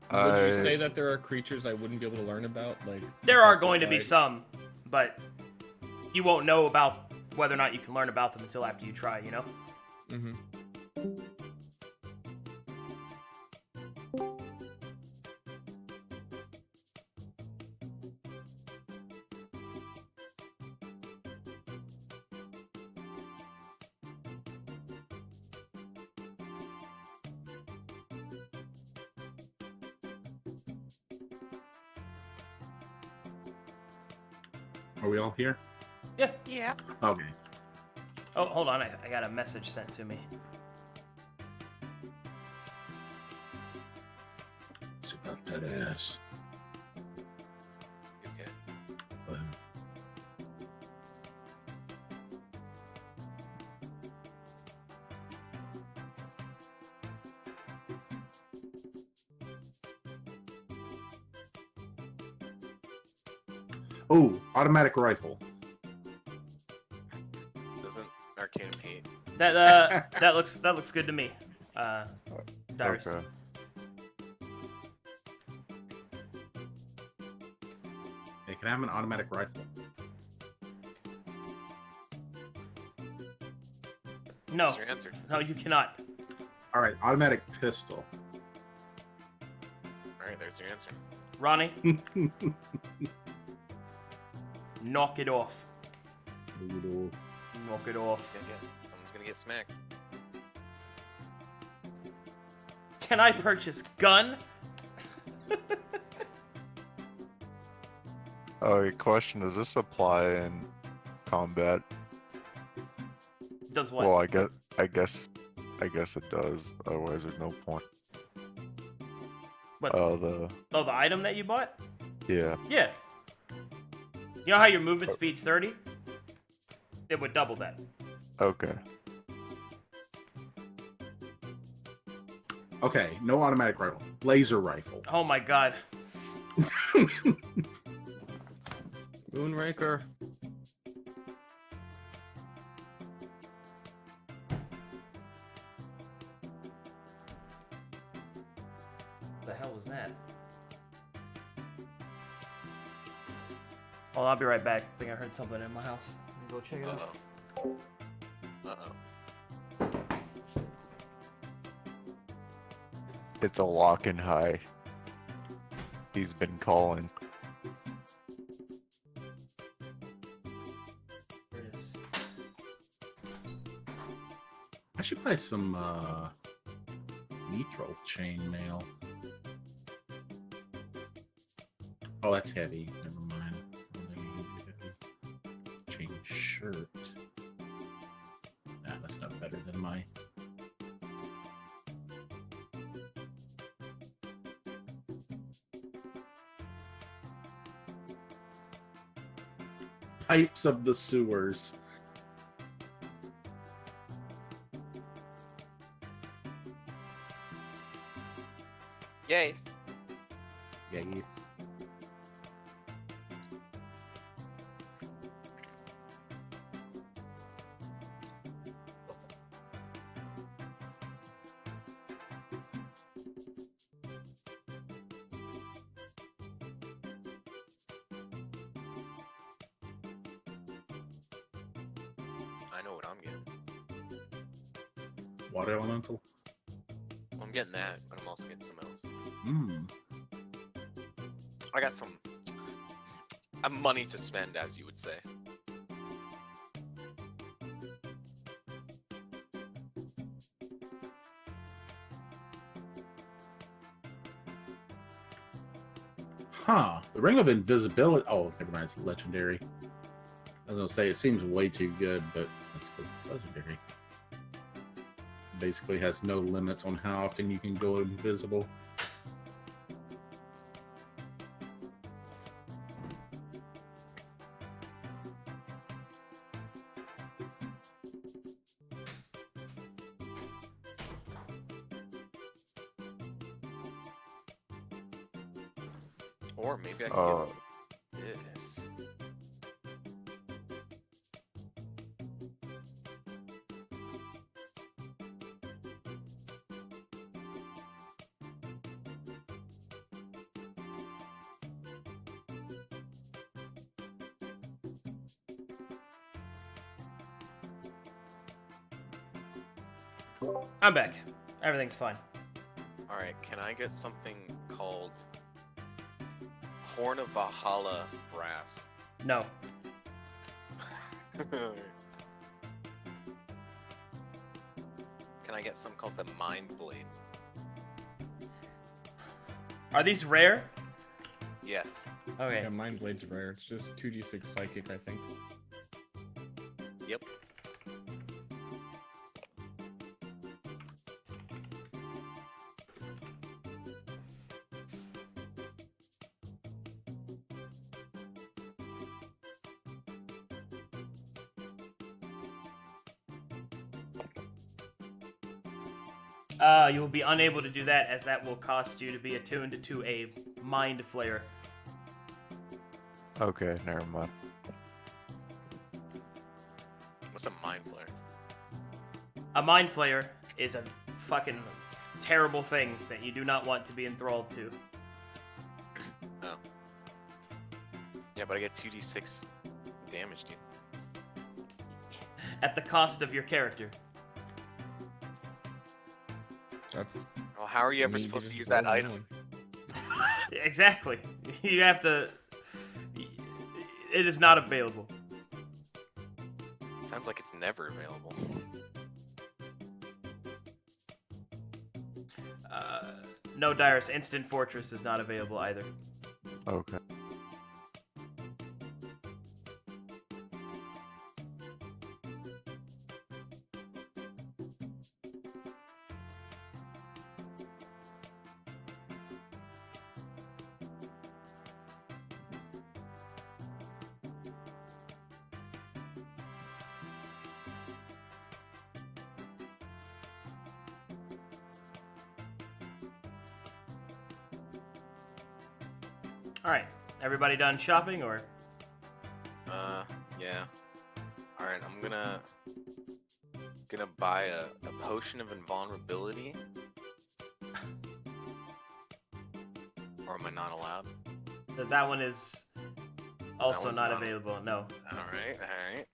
Would you say that there are creatures I wouldn't be able to learn about? Like there are going to be some, but you won't know about whether or not you can learn about them until after you try, you know? Mm-hmm. Are we all here? Yeah. Yeah. Okay. Oh, hold on. I got a message sent to me. It's about that ass. Okay. Oh, automatic rifle. Doesn't Arcadum hate? That looks good to me. Darius. Okay. Hey, can I have an automatic rifle? No. What's your answer? No, you cannot. All right, automatic pistol. All right, there's your answer. Ronnie, knock it off. Knock it off. Someone's gonna get smacked. Can I purchase gun? Oh, question: does this apply in combat? Does what? Well, I guess it does. Otherwise, there's no point. What? The item that you bought? Yeah. Yeah. You know how your movement speed's 30? It would double that. Okay. Okay, no automatic rifle. Laser rifle. Oh my god. Moonraker. The hell was that? Well, I'll be right back. I think I heard something in my house. Go check it out. Uh-oh. It's a lock and high. He's been calling. There it is. I should buy some mithril chainmail. Oh, that's heavy. Never mind. Chain shirt. Nah, that's not better than my. Pipes of the sewers. Yay. Yes. I know what I'm getting. Water elemental. I'm getting that, but I'm also getting something else. Mmm. I got some money to spend, as you would say. Huh. The Ring of Invisibility. Oh, never mind. It's legendary. I was gonna say it seems way too good, but that's because it's legendary. Basically has no limits on how often you can go invisible. Or maybe I can Uh, get this. I'm back. Everything's fine. Alright, can I get something called Horn of Valhalla Brass? No. Can I get something called the Mind Blade? Are these rare? Yes. Okay. Yeah, Mind Blade's rare. It's just 2d6 psychic, I think. Yep. You will be unable to do that, as that will cost you to be attuned to a Mind Flayer. okay, never mind. What's a Mind Flare? A Mind Flayer is a fucking terrible thing that you do not want to be enthralled to. Oh. Yeah, but I get 2d6 damage, dude. At the cost of your character. That's. Well, how are you ever I mean, supposed to just use that roll item? one. Exactly. You have to... It is not available. Sounds like it's never available. No, Dyrus, Instant Fortress is not available either. Okay. Alright, everybody done shopping, or? Yeah. Alright, I'm gonna buy a potion of invulnerability. Or am I not allowed? That one is also one's not not- available, no. Alright.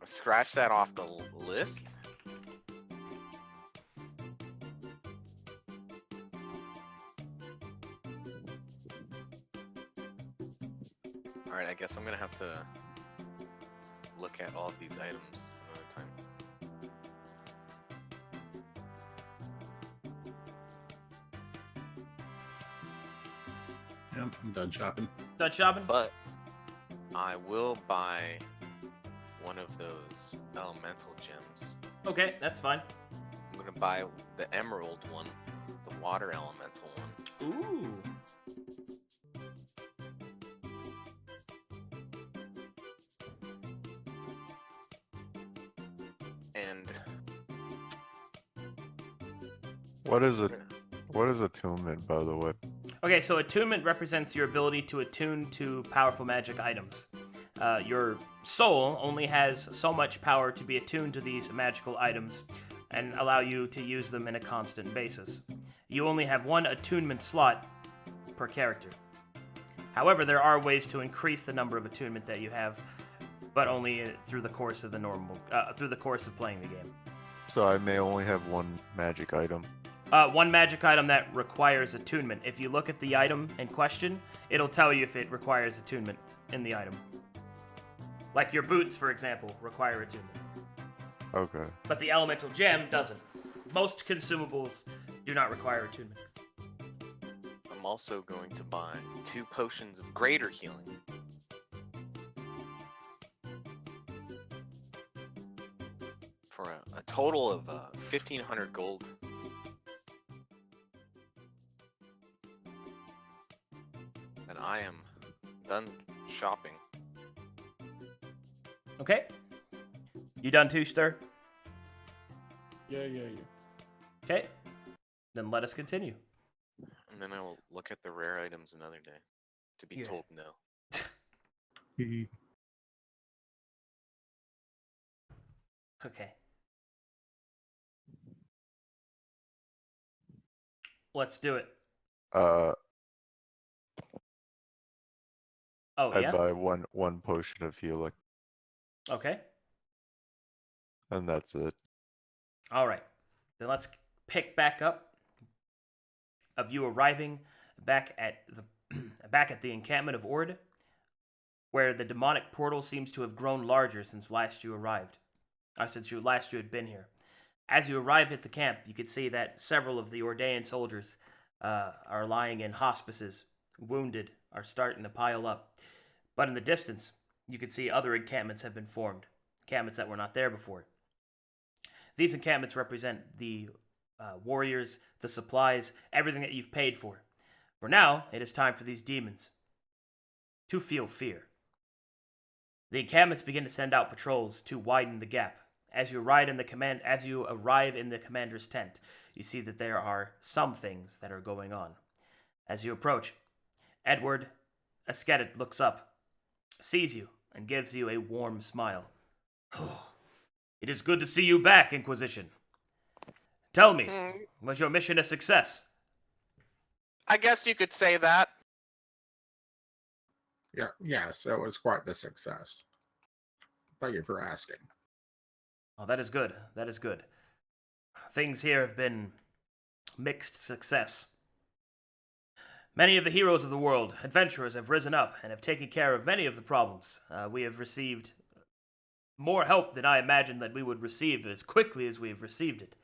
Scratch that off the list. Alright, I guess I'm gonna have to look at all of these items another time. Yep, I'm done shopping. Done shopping? But I will buy one of those elemental gems. Okay, that's fine. I'm gonna buy the emerald one, the water elemental one. Ooh. And What is attunement, by the way? Okay, so attunement represents your ability to attune to powerful magic items. Your soul only has so much power to be attuned to these magical items and allow you to use them in a constant basis. You only have one attunement slot per character. However, there are ways to increase the number of attunement that you have, but only through the course of through the course of playing the game. So I may only have one magic item. One magic item that requires attunement. If you look at the item in question, it'll tell you if it requires attunement in the item. Like your boots, for example, require attunement. Okay. But the elemental gem doesn't. Most consumables do not require attunement. I'm also going to buy 2 potions of greater healing. For a total of 1,500 gold. And I am done shopping. Okay? You done too, Stir? Yeah. Okay. Then let us continue. And then I will look at the rare items another day. To be Yeah. told no. Okay. Let's do it. Uh, Oh, I yeah? buy one potion of healing, Okay. and that's it. All right. Then let's pick back up of you arriving back at the encampment of Ord, where the demonic portal seems to have grown larger since last you arrived. Since last you had been here. As you arrived at the camp, you could see that several of the Ordained soldiers are lying in hospices, wounded, are starting to pile up. But in the distance, you could see other encampments have been formed, encampments that were not there before. These encampments represent the warriors, the supplies, everything that you've paid for. For now, it is time for these demons to feel fear. The encampments begin to send out patrols to widen the gap. As you arrive in the commander's tent, you see that there are some things that are going on. As you approach, Edward Ascetic looks up, sees you, and gives you a warm smile. It is good to see you back, Inquisition. Tell me, was your mission a success? I guess you could say that. Yeah, yes, it was quite the success. Thank you for asking. Oh, that is good. That is good. Things here have been mixed success. Many of the heroes of the world, adventurers, have risen up and have taken care of many of the problems. We have received more help than I imagined that we would receive as quickly as we have received it.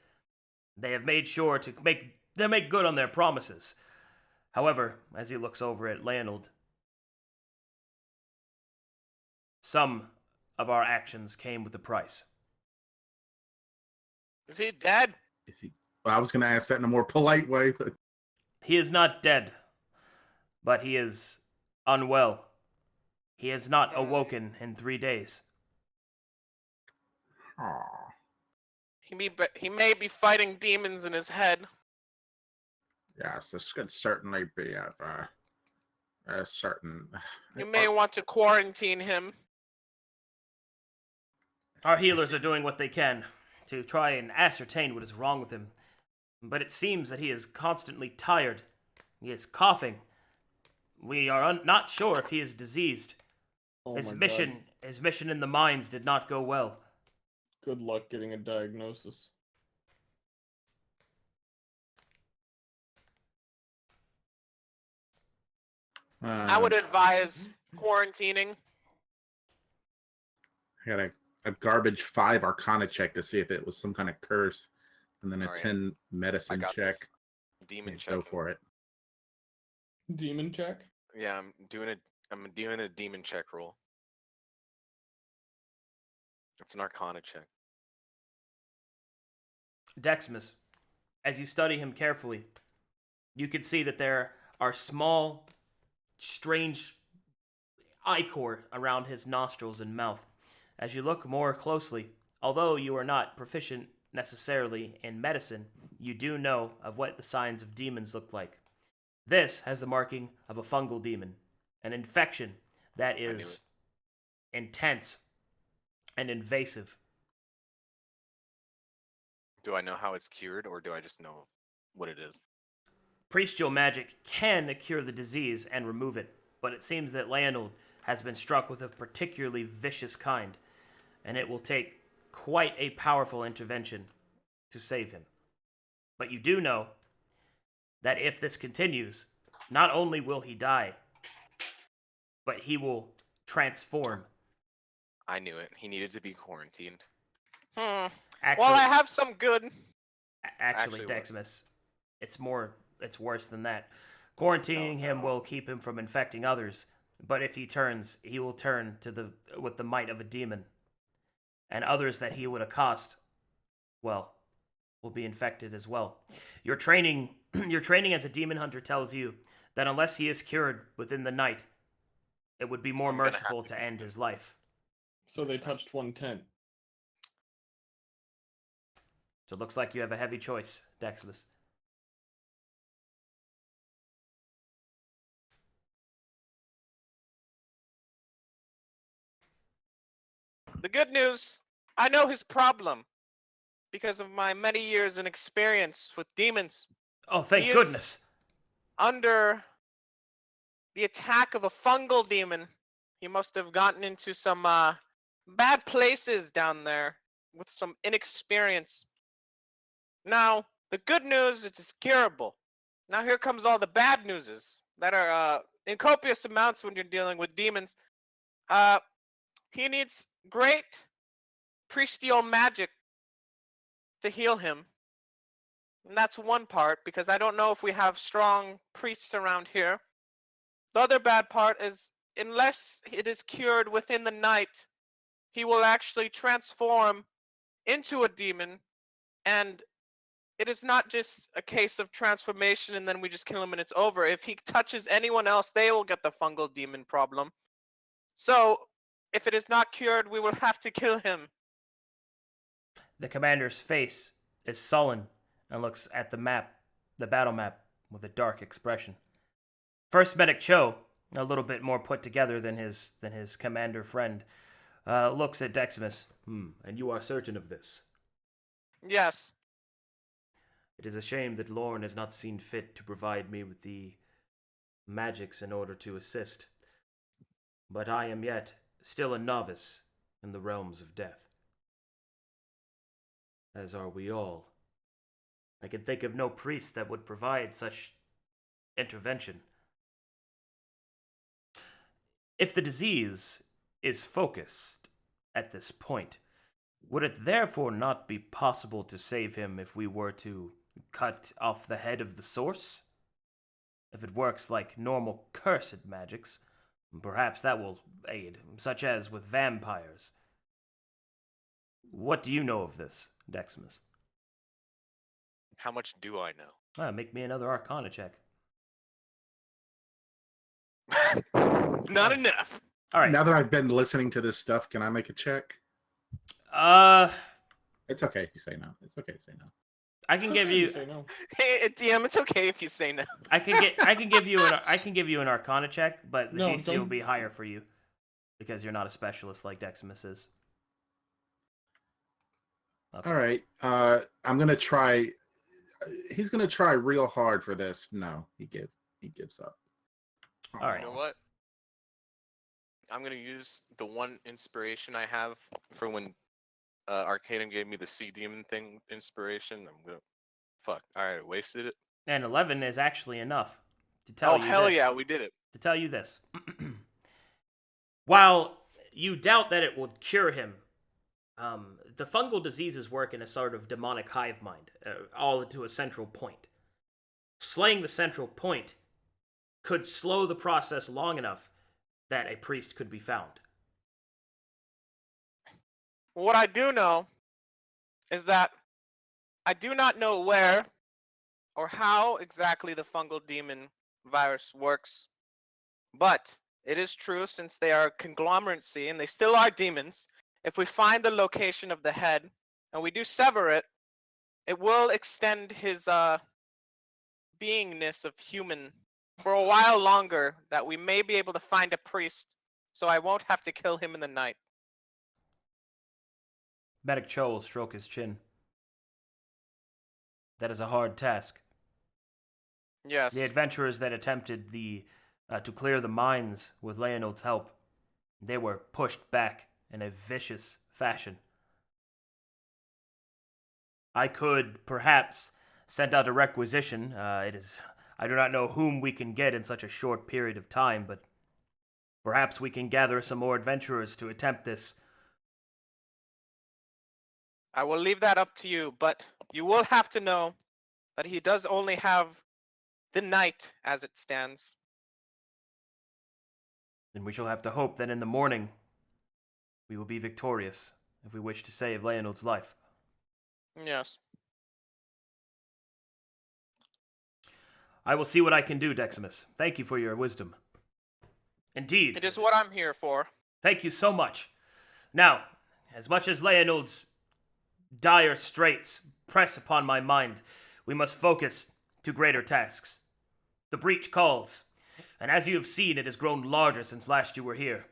They have made sure to make good on their promises. However, as he looks over at Leonold, some of our actions came with a price. Is he dead? Is he? Well, I was going to ask that in a more polite way, but He is not dead, but he is unwell. He has not awoken in 3 days. aw, He may be fighting demons in his head. yes, this could certainly be of a certain. You may want to quarantine him. Our healers are doing what they can to try and ascertain what is wrong with him. But it seems that he is constantly tired. He is coughing. We are not sure if he is diseased. Oh His my mission in the mines did not go well. God. Good luck getting a diagnosis. I would advise quarantining. I got a garbage 5 Arcana check to see if it was some kind of curse, and then a Alright. 10 I medicine got check. this. Demon Yeah, check. go for it. Demon check? Yeah, I'm doing a demon check roll. It's an Arcana check. Deximus, as you study him carefully, you can see that there are small, strange ichor around his nostrils and mouth. As you look more closely, although you are not proficient necessarily in medicine, you do know of what the signs of demons look like. This has the marking of a fungal demon, an infection that knew is intense and invasive. Do I know how it's cured, or do I just know what it is? Priestial magic can cure the disease and remove it, but it seems that Leonold has been struck with a particularly vicious kind, and it will take quite a powerful intervention to save him. But you do know that if this continues, not only will he die, but he will transform. I knew it. He needed to be quarantined. Well, Actually, I have some good. actually, Actually, what? Deximus, it's worse than that. Quarantining him will keep him from infecting others, but if he turns, he will turn to with the might of a demon. And others that he would accost, well, will be infected as well. Your training as a demon hunter tells you that unless he is cured within the night, it would be more I'm gonna have merciful to to keep end him. his life. So they touched 110. So it looks like you have a heavy choice, Deximus. The good news, I know his problem because of my many years in experience with demons. Oh, thank He is goodness. under the attack of a fungal demon. He must have gotten into some bad places down there with some inexperience. Now, the good news is it's curable. Now here comes all the bad newses that are in copious amounts when you're dealing with demons. He needs great priestial magic to heal him. And that's one part, because I don't know if we have strong priests around here. The other bad part is, unless it is cured within the night, he will actually transform into a demon, and it is not just a case of transformation and then we just kill him and it's over. If he touches anyone else, they will get the fungal demon problem. So, if it is not cured, we will have to kill him. The commander's face is sullen and looks at the map, the battle map, with a dark expression. First Medic Cho, a little bit more put together than his commander friend, looks at Deximus. And you are certain of this? Yes. It is a shame that Lorne has not seen fit to provide me with the magics in order to assist. But I am yet still a novice in the realms of death. As are we all. I can think of no priest that would provide such intervention. If the disease is focused at this point, would it therefore not be possible to save him if we were to cut off the head of the source? If it works like normal cursed magics, perhaps that will aid, such as with vampires. What do you know of this, Deximus? How much do I know? Make me another Arcana check. Not enough. All right. Now that I've been listening to this stuff, can I make a check? It's okay if you say no. It's okay to say no. I can give you. Say no. Hey, DM, it's okay if you say no. I can give you an Arcana check, but the No, DC will don't- be higher for you because you're not a specialist like Deximus is. Okay. All right. I'm gonna try. He's gonna try real hard for this. No, he gives up. All right. You know what? I'm gonna use the one inspiration I have for when Arcadum gave me the sea demon thing inspiration. I'm gonna fuck. All right, wasted it. And 11 is actually enough to tell you hell this. yeah, we did it. To tell you this. While you doubt that it will cure him, the fungal diseases work in a sort of demonic hive mind, all to a central point. Slaying the central point could slow the process long enough that a priest could be found. What I do know is that I do not know where or how exactly the fungal demon virus works, but it is true, since they are a conglomeracy and they still are demons, if we find the location of the head and we do sever it, it will extend his beingness of human for a while longer, that we may be able to find a priest, so I won't have to kill him in the night. Medic Cho will stroke his chin. That is a hard task. Yes. The adventurers that attempted to clear the mines with Leonild's help, they were pushed back in a vicious fashion. I could perhaps send out a requisition. I do not know whom we can get in such a short period of time, but perhaps we can gather some more adventurers to attempt this. I will leave that up to you, but you will have to know that he does only have the night as it stands. Then we shall have to hope that in the morning we will be victorious if we wish to save Leonild's life. Yes. I will see what I can do, Deximus. Thank you for your wisdom. Indeed. It is what I'm here for. Thank you so much. Now, as much as Leonild's dire straits press upon my mind, we must focus to greater tasks. The breach calls, and as you have seen, it has grown larger since last you were here.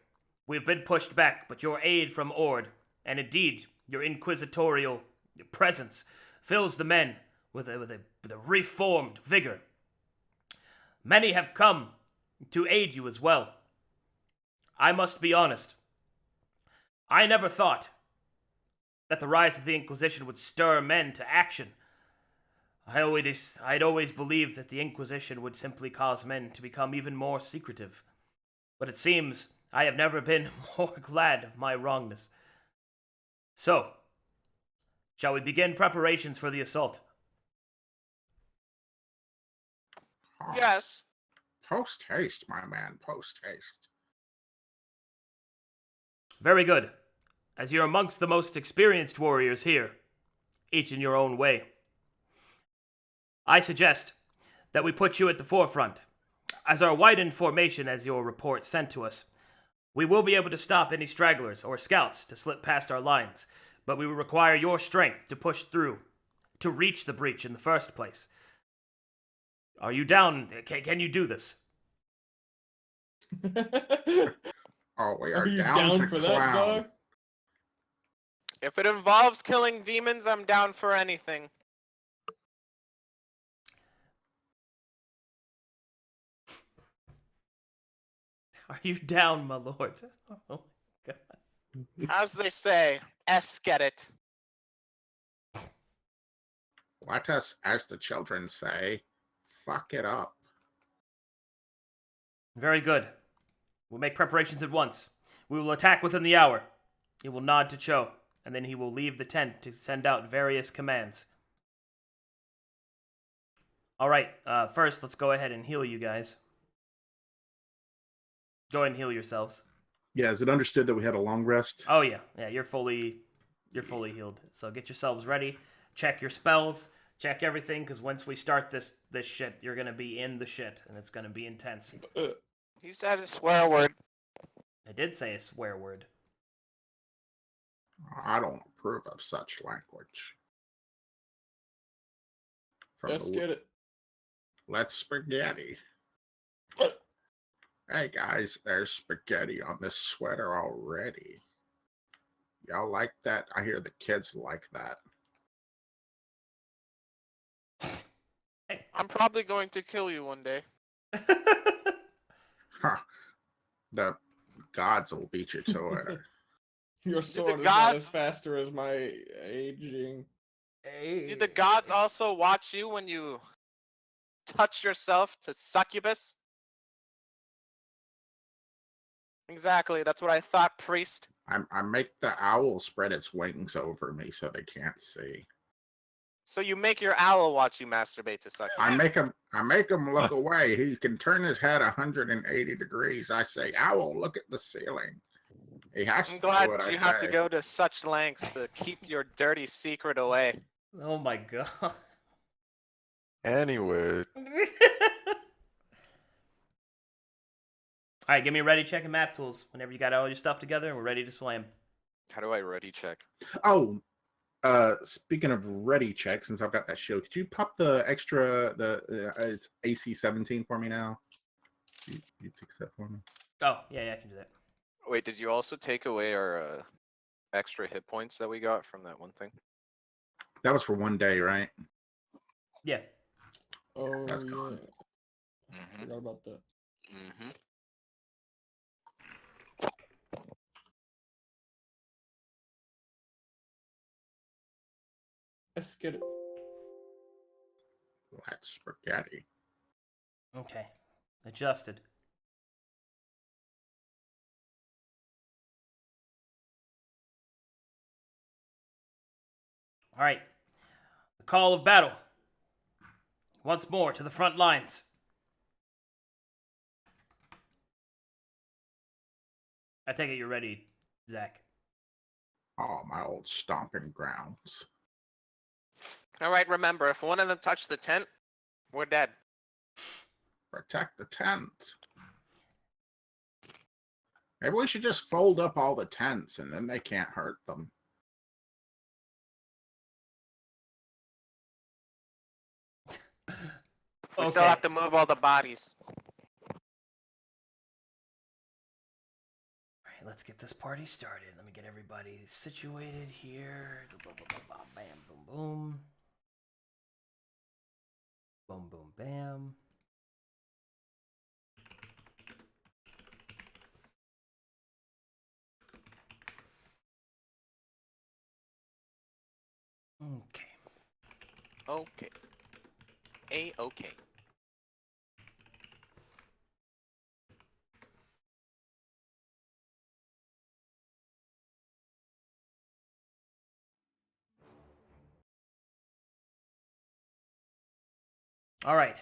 We've been pushed back, but your aid from Ord, and indeed your inquisitorial presence, fills the men with a reformed vigor. Many have come to aid you as well. I must be honest. I never thought that the rise of the Inquisition would stir men to action. I'd always believed that the Inquisition would simply cause men to become even more secretive. But it seems I have never been more glad of my wrongness. So, shall we begin preparations for the assault? Yes. Post haste, my man, post haste. Very good. As you're amongst the most experienced warriors here, each in your own way, I suggest that we put you at the forefront. As our widened formation, as your report sent to us, we will be able to stop any stragglers or scouts to slip past our lines, but we will require your strength to push through, to reach the breach in the first place. Are you down? Can you do this? Oh, we Are are you down, down to for clown. that, dog? If it involves killing demons, I'm down for anything. Are you down, my lord? Oh, God. As they say, S get it. Let us, as the children say, fuck it up. Very good. We'll make preparations at once. We will attack within the hour. He will nod to Cho, and then he will leave the tent to send out various commands. All right, first, let's go ahead and heal you guys. Go ahead and heal yourselves. Yeah, is it understood that we had a long rest? Oh yeah, you're fully healed. So get yourselves ready. Check your spells. Check everything, because once we start this shit, you're gonna be in the shit, and it's gonna be intense. He said a swear word. I did say a swear word. I don't approve of such language. From Let's get it. Let's spaghetti. Hey guys, there's spaghetti on this sweater already. Y'all like that? I hear the kids like that. I'm probably going to kill you one day. Huh. The gods will beat you to it. Your sword is not gods- as faster as my aging. Do the gods also watch you when you touch yourself to succubus? Exactly, that's what I thought, priest. I make the owl spread its wings over me so they can't see. So you make your owl watch you masturbate to succubus. I make him look away. He can turn his head 180 degrees. I say, owl, look at the ceiling. He has I'm to glad do what I you have to say. go to such lengths to keep your dirty secret away. Oh my god. Anyway, All right, give me a ready check and map tools whenever you got all your stuff together and we're ready to slam. How do I ready check? Oh, speaking of ready check, since I've got that shield, could you pop the extra, it's AC 17 for me now? You fix that for me? Oh, yeah, I can do that. Wait, did you also take away our extra hit points that we got from that one thing? That was for one day, right? Yeah. Oh, that's yeah. gone. Forgot about that. Mm-hmm. Let's get it. That's spaghetti. Okay. Adjusted. All right. The call of battle. Once more to the front lines. I take it you're ready, Zach. Oh, my old stomping grounds. Alright, remember, if one of them touched the tent, we're dead. Protect the tent. Maybe we should just fold up all the tents and then they can't hurt them. We still have to move all the bodies. let's get this party started. Let me get everybody situated here. Boom, boom, boom, boom, bam, boom, boom. Boom, boom, bam. Okay. Okay. A-okay. All right.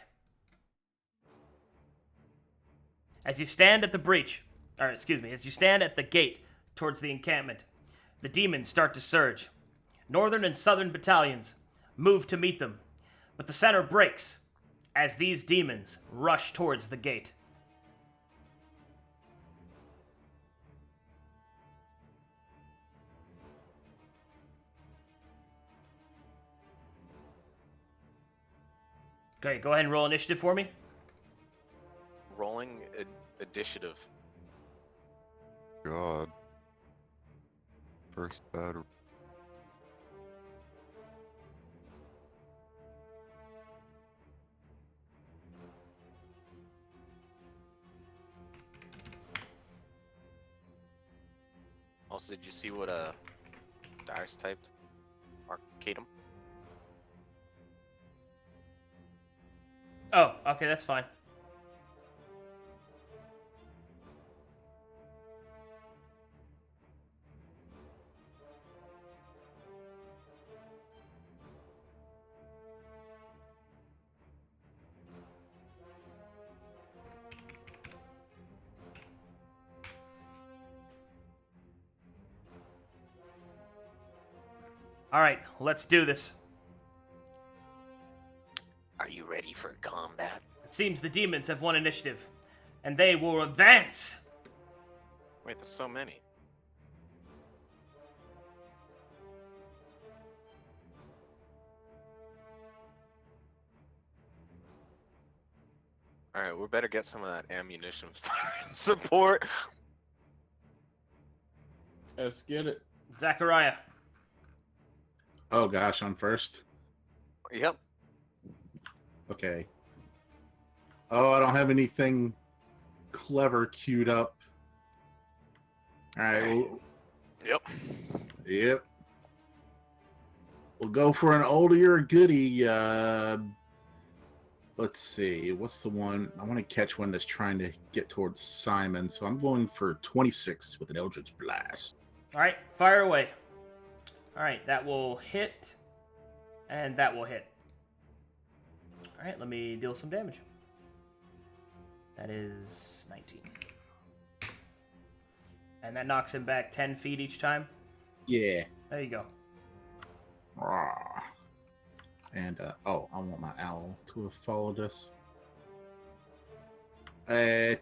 As you stand at the breach, as you stand at the gate towards the encampment, the demons start to surge. Northern and southern battalions move to meet them, but the center breaks as these demons rush towards the gate. Okay, go ahead and roll initiative for me. Rolling initiative. God. First battle. Also, did you see what Darius typed? Arcadum? Oh, okay, that's fine. All right, let's do this. Are you ready for combat? It seems the demons have won initiative, and they will advance. Wait, there's so many. Alright, we better get some of that ammunition support. Let's get it. Zachariah. Oh gosh, I'm first. Yep. Okay. Oh, I don't have anything clever queued up. All right. Well, Yep. yep. We'll go for an oldie goodie. Let's see. What's the one? I want to catch one that's trying to get towards Simon. So I'm going for 26 with an Eldritch Blast. All right, fire away. All right, that will hit, and that will hit. All right, let me deal some damage. That is 19. And that knocks him back 10 feet each time. Yeah. There you go. And, oh, I want my owl to have followed us. That's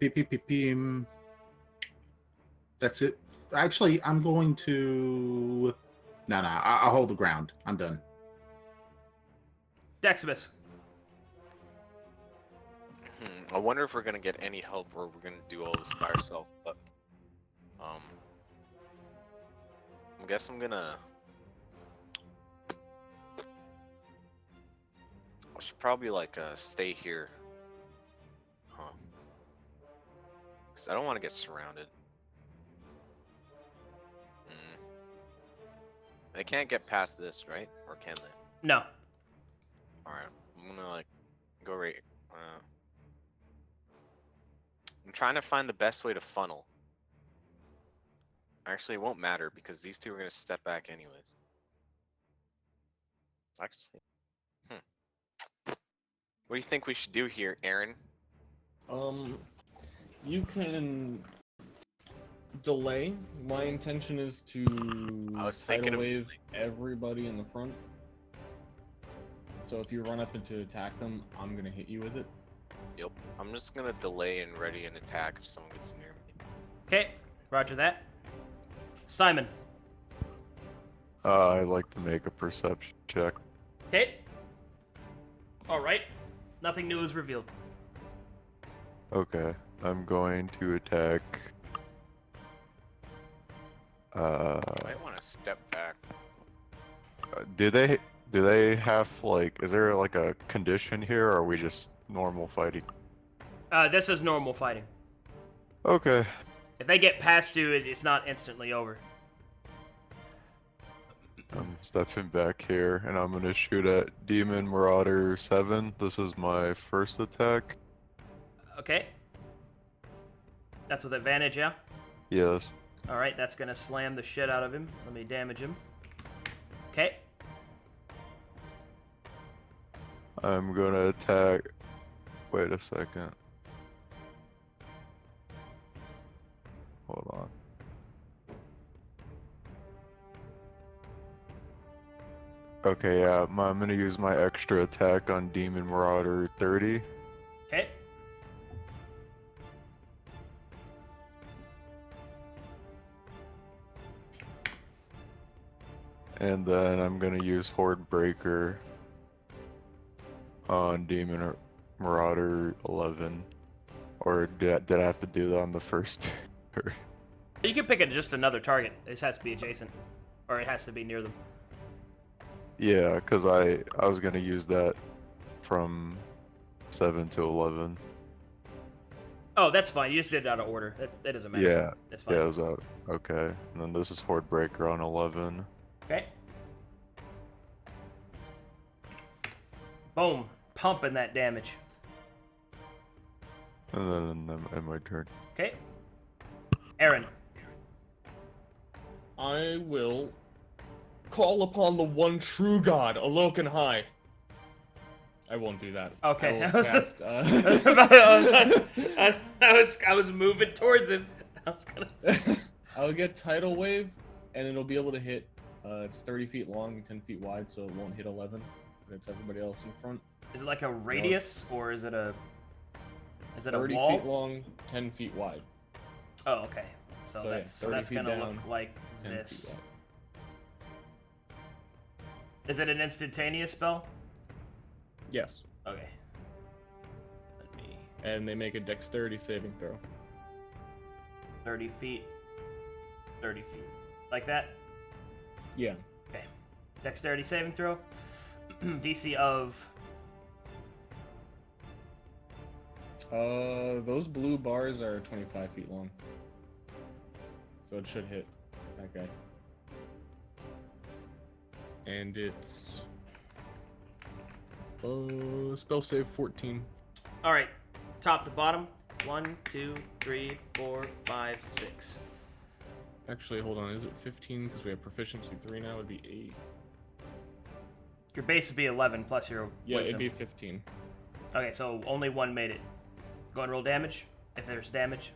it. Actually, I'm going to... No, I'll hold the ground. I'm done. Deximus. I wonder if we're gonna get any help or we're gonna do all this by ourselves, but I guess I'm gonna I should probably like stay here. Huh. Cause I don't want to get surrounded. They can't get past this, right? Or can they? No. Alright. I'm gonna like go right I'm trying to find the best way to funnel. Actually, it won't matter because these two are gonna step back anyways. Actually, what do you think we should do here, Aaron? You can delay. My intention is to I was thinking tidal of- wave everybody in the front. So if you run up and to attack them, I'm gonna hit you with it. Yep. I'm just gonna delay and ready an attack if someone gets near me. Okay, roger that. Simon. I'd like to make a perception check. Okay. All right. Nothing new is revealed. Okay, I'm going to attack Might want to step back. Do they have like? Is there like a condition here, or are we just normal fighting? This is normal fighting. Okay. If they get past you, it's not instantly over. I'm stepping back here, and I'm gonna shoot at Demon Marauder 7. This is my first attack. Okay. That's with advantage, yeah? Yes. Alright, that's gonna slam the shit out of him. Let me damage him. Okay. I'm gonna attack. Wait a second. Hold on. Okay, yeah, I'm gonna use my extra attack on Demon Marauder 30. Okay. And then I'm gonna use Horde Breaker on Demon Marauder 11. Or did I have to do that on the first? You can pick just another target. This has to be adjacent. Or it has to be near them. Yeah, because I was gonna use that from 7 to 11. Oh, that's fine. You just did it out of order. That doesn't matter. Yeah, That's fine. yeah, is that okay? And then this is Horde Breaker on 11. Okay. Boom. Pumping that damage. And then end my turn. Okay. Aaron. I will call upon the one true God, Alokan High. I won't do that. Okay. I will cast, I was moving towards him. I was gonna... I'll get Tidal Wave, and it'll be able to hit. It's 30 feet long and 10 feet wide, so it won't hit 11. But it's everybody else in front. Is it like a radius, or is it a... Is it a 30 wall? feet long, 10 feet wide. Oh, okay. So, So, yeah, that's 30 feet gonna down, look like 10 feet this. wide. Is it an instantaneous spell? Yes. Okay. Let me... And they make a dexterity saving throw. 30 feet. 30 feet. Like that? Yeah. Okay. Dexterity saving throw. DC of... Those blue bars are 25 feet long. So it should hit that guy. And it's... spell save 14. Alright. Top to bottom. 1, 2, 3, 4, 5, 6. Actually, hold on. Is it 15? Because we have proficiency 3 now. It'd be 8. Your base would be 11 plus your Yeah, wisdom. it'd be 15. Okay, so only one made it. Go and roll damage, if there's damage.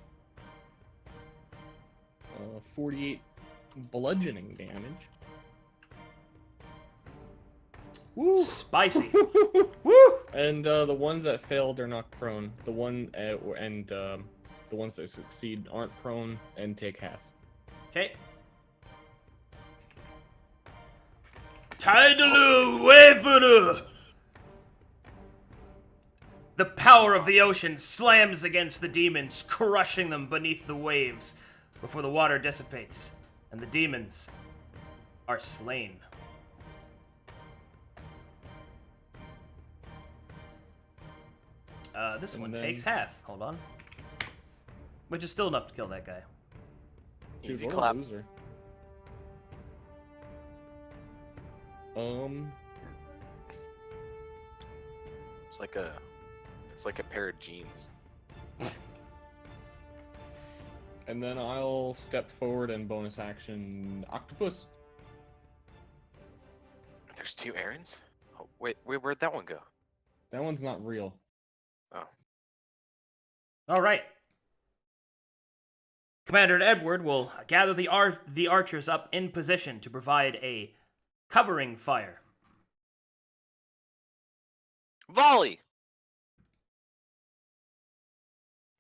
48 bludgeoning damage. Woo! Spicy. Woo! And the ones that failed are knocked prone. The ones that succeed aren't prone and take half. Okay. Tidal wave. The power of the ocean slams against the demons, crushing them beneath the waves before the water dissipates, and the demons are slain. This And one then- takes half. Hold on. Which is still enough to kill that guy. Dude, Easy what a clap. loser. It's like a pair of jeans. And then I'll step forward and bonus action Octopus. There's 2 Aarons? Oh, wait, where'd that one go? That one's not real. Oh. All right. Commander Edward will gather the archers up in position to provide a covering fire. Volley!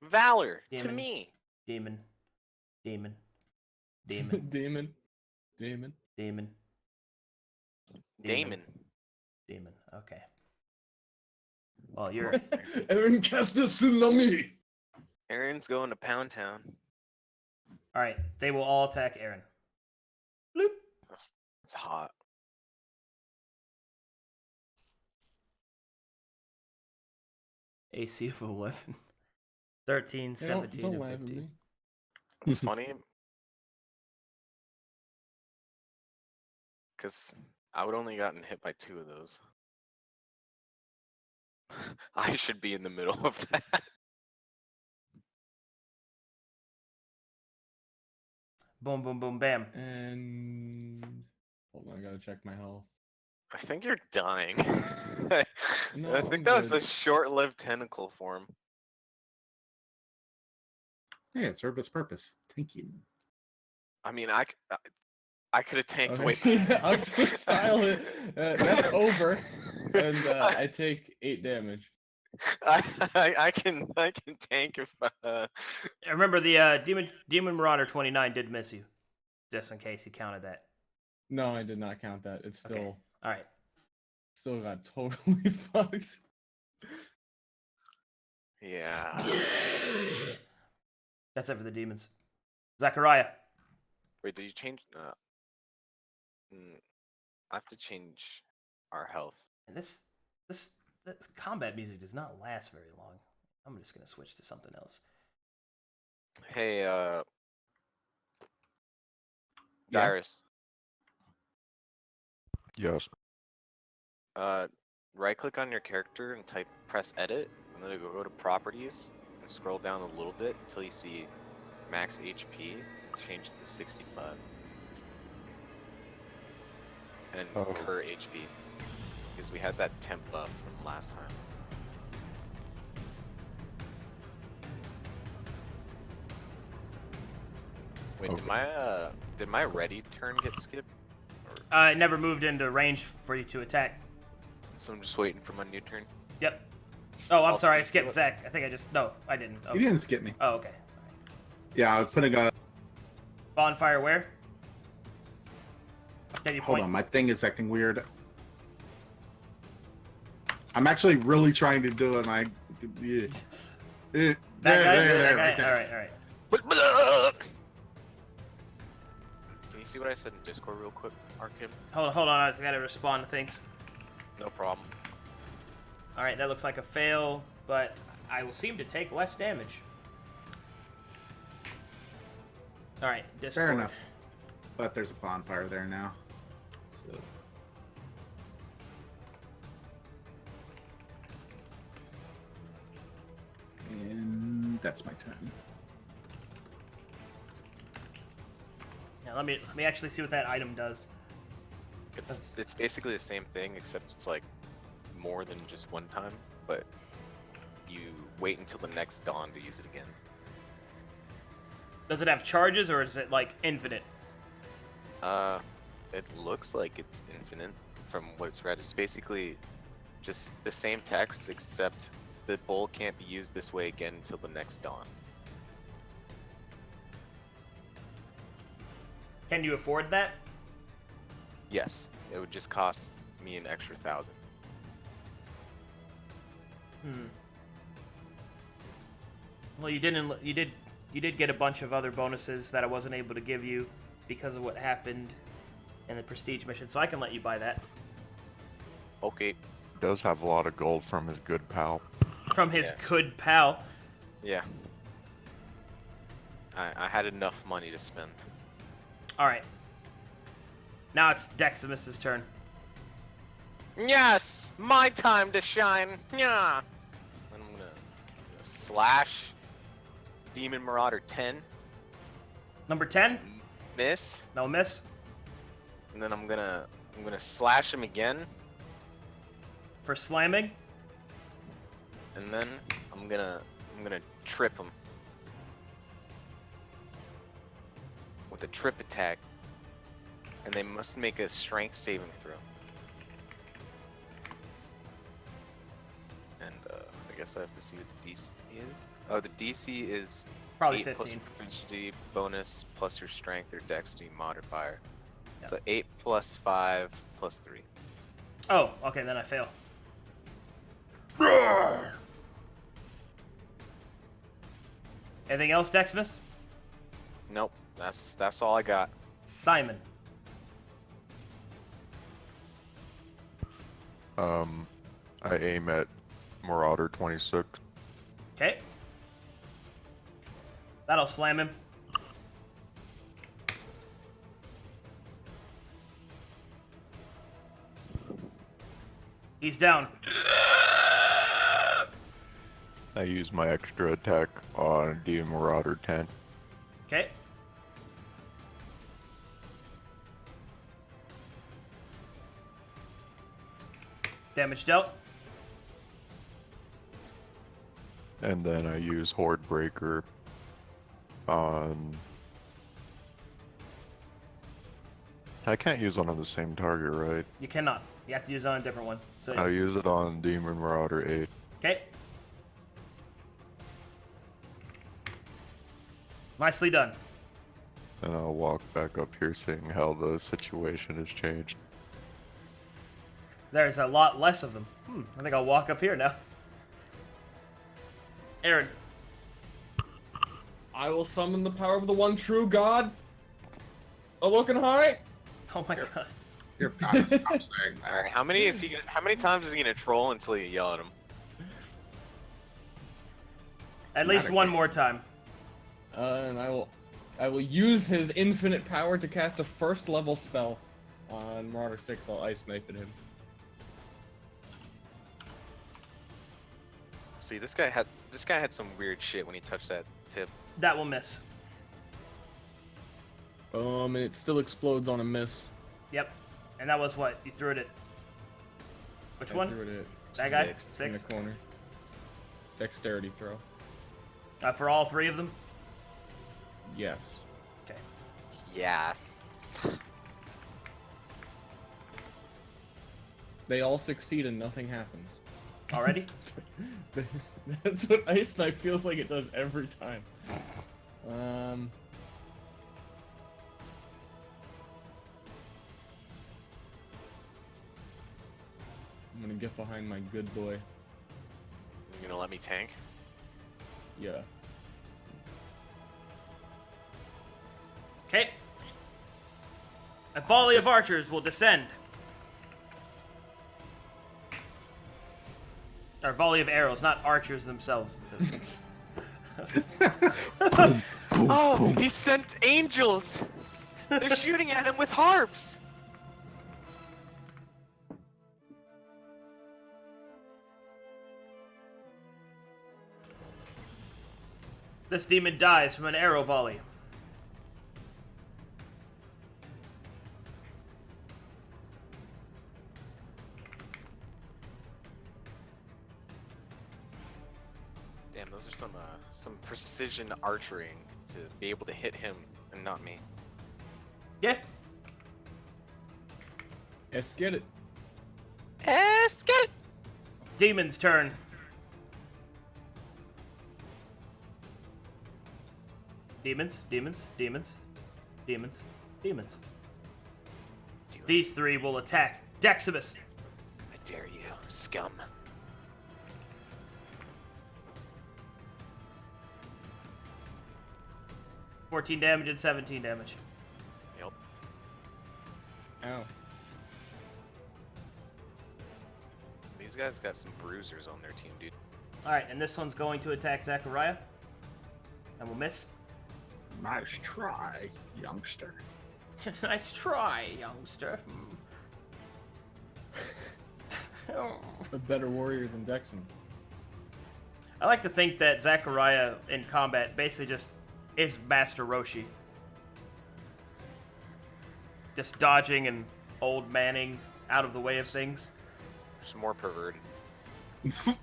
Valor! To Demon. me! Demon. Demon. Demon. Demon. Demon. Damon. Demon. Okay. Well, you're... Aaron cast a tsunami. Aaron's going to Pound Town. Alright, they will all attack Aaron. It's hot. AC of 11. 13, Hey, 17, don't and laugh at 15. me. It's funny because I would only gotten hit by 2 of those. I should be in the middle of that. Boom, boom, boom, bam. And hold on, I gotta check my health. I think you're dying. No, I I'm think that was a good. short-lived tentacle form. Yeah, it served its purpose. Tanking. I mean, I could have tanked way Okay, better. I'm so silent. That's over, and I take 8 damage. I can tank if Remember, the Demon Marauder 29 did miss you. Just in case you counted that. No, I did not count that. It's still Okay. Alright. still got totally fucked. yeah. That's it for the demons. Zachariah. Wait, did you change? I have to change our health. And this combat music does not last very long. I'm just gonna switch to something else. Hey, Yeah. Dyrus. Yes. Right click on your character and press edit, and then go to properties and scroll down a little bit until you see max HP and change it to 65. And cur HP. Because we had that temp buff from last time. Wait, did my ready turn get skipped? It never moved into range for you to attack. So I'm just waiting for my new turn. Yep. Oh, I'm I'll sorry, I skip skipped it. Zach. I think I just... No, I didn't. Oh, You didn't skip me. oh okay. Yeah, I was putting a. Bonfire where? Can you Hold point? on, my thing is acting weird. I'm actually really trying to do it. And yeah. That guy? That right guy? there. Alright. Can you see what I said in Discord real quick, Arcadum? Hold on, I gotta respond to things. No problem. Alright, that looks like a fail, but I will seem to take less damage. Alright, Discord. Fair enough. But there's a bonfire there now. So. And that's my turn. Now let me actually see what that item does. It's basically the same thing, except it's like more than just one time, but you wait until the next dawn to use it again. Does it have charges or is it like infinite? It looks like it's infinite from what it's read. It's basically just the same text, except the bowl can't be used this way again until the next dawn. Can you afford that? Yes, it would just cost me an extra 1,000. Well, you did get a bunch of other bonuses that I wasn't able to give you because of what happened in the prestige mission, so I can let you buy that Okay. Does have a lot of gold from his good pal. from his Yeah. good pal. Yeah. I had enough money to spend. All right. Now it's Deximus's turn. Yes, my time to shine. Yeah. And I'm gonna slash Demon Marauder 10, Number 10. miss, No miss. and then I'm gonna slash him again, For slamming. and then I'm gonna trip him with a trip attack, and they must make a strength saving throw. And I guess I have to see what the DC is. Oh, the DC is Probably 8 plus 15. your proficiency bonus plus your strength or dexterity modifier. Yeah. So 8 plus 5 plus 3. Oh, okay, then I fail. Anything else, Deximus? Nope, that's all I got. Simon. I aim at Marauder 26. Okay. That'll slam him. He's down. I use my extra attack on Demon Marauder 10. Okay. Damage dealt. And then I use Horde Breaker on... I can't use one on the same target, right? You cannot. You have to use it on a different one. So I use it on Demon Marauder 8. okay. Nicely done. And I'll walk back up here seeing how the situation has changed. There's a lot less of them. I think I'll walk up here now. Aaron. I will summon the power of the one true God. Looking high. Oh my god. You've got to stop saying that. All right, how many times is he gonna troll until you yell at him? At least one more time. And I will use his infinite power to cast a first level spell on Marauder 6. I'll ice knife at him. See, this guy had some weird shit when he touched that tip. That will miss. And it still explodes on a miss. Yep. And that was what? You threw it at... Which I one? threw it That guy? Six. in the Six? corner. Dexterity throw. For all three of them? Yes. Okay. Yes. They all succeed and nothing happens. Already? That's what Ice Knife feels like it does every time. I'm gonna get behind my good boy. You gonna let me tank? Yeah. Okay. A volley of archers will descend. Or volley of arrows, not archers themselves. Oh, he sent angels! They're shooting at him with harps! This demon dies from an arrow volley. Damn, those are some precision archery to be able to hit him and not me. Yeah. Let's get it. Escape! Demon's turn. Demons, demons, demons, demons, demons. Do it. These three will attack Deximus. I dare you, scum. $14 damage and 17 damage. Yep. Ow. These guys got some bruisers on their team, dude. Alright, and this one's going to attack Zachariah. And will miss. Nice try, youngster. Nice try, youngster. A better warrior than Dexon. I like to think that Zachariah in combat basically just is Master Roshi. Just dodging and old manning out of the way of things. Just more perverted.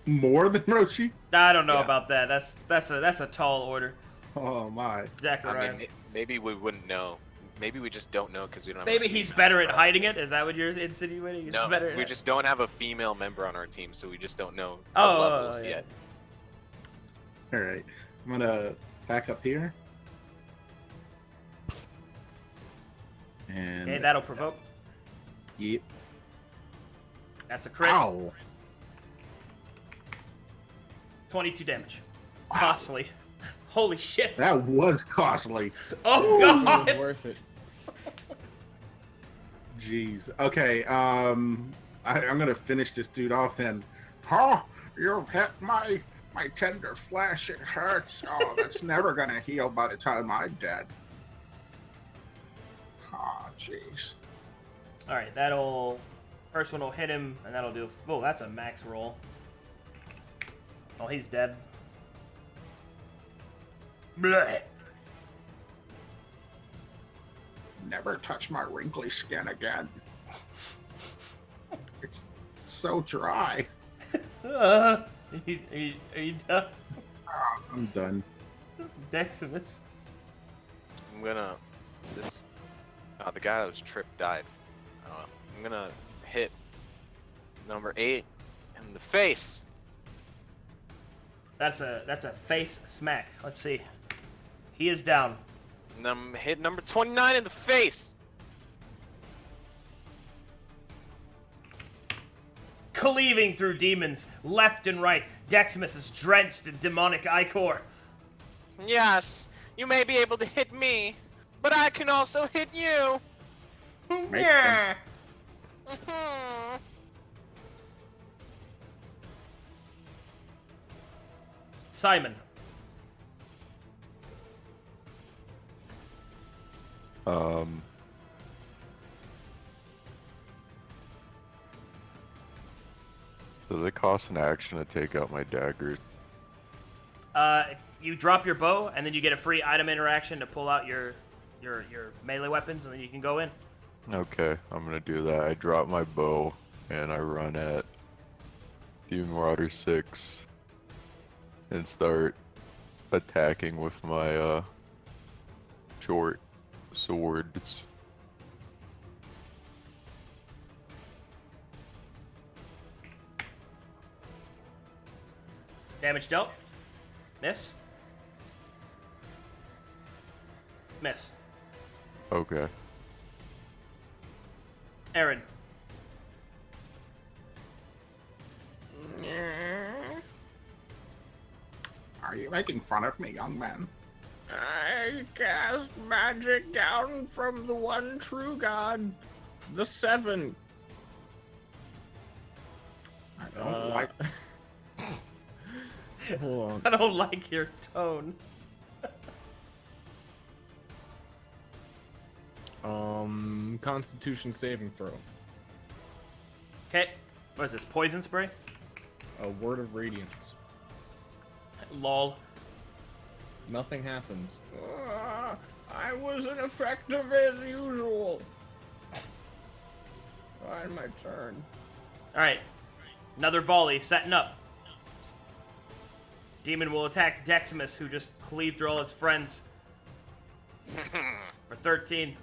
More than Roshi? I don't know Yeah. about that. That's a tall order. Oh my. Zachariah. I mean, maybe we wouldn't know. Maybe we just don't know because we don't have Maybe a he's female better member at on our hiding team. it. Is that what you're insinuating? He's No, better at we just don't have a female member on our team, so we just don't know Oh, our levels yeah. yet. Alright. I'm gonna back up here. And Okay, that'll provoke. yep. That's a crit. Ow. 22 damage. Costly. Holy shit. That was costly. Oh It was god. worth it. Jeez. Okay, I'm gonna finish this dude off and. Oh, you've hit my tender flesh. It hurts. Oh, that's never gonna heal by the time I'm dead. Oh, jeez. All right, that'll first one will hit him, and that'll do. Oh, that's a max roll. Oh, he's dead. Blech. Never touch my wrinkly skin again. It's so dry. Are you done? Oh, I'm done. Deximus. I'm gonna the guy that was tripped died. I'm gonna hit number 8 in the face. That's a face smack. Let's see. He is down. And I'm hit number 29 in the face. Cleaving through demons left and right, Deximus is drenched in demonic ichor. Yes, you may be able to hit me, but I can also hit you. Yeah. Mhm. Simon. Does it cost an action to take out my daggers? You drop your bow, and then you get a free item interaction to pull out your melee weapons, and then you can go in. Okay, I'm gonna do that. I drop my bow and I run at Demon Marauder 6 and start attacking with my short swords. Damage dealt. Miss. Miss. Okay. Aaron. Are you making fun of me, young man? I cast magic down from the one true god, the 7. I don't like. Hold I don't like your tone. on. Constitution saving throw. Okay. What is this? Poison spray? A word of radiance. Lol. Nothing happens. I was ineffective as usual. Fine, my turn. Alright. Another volley setting up. Demon will attack Deximus, who just cleaved through all his friends. For 13.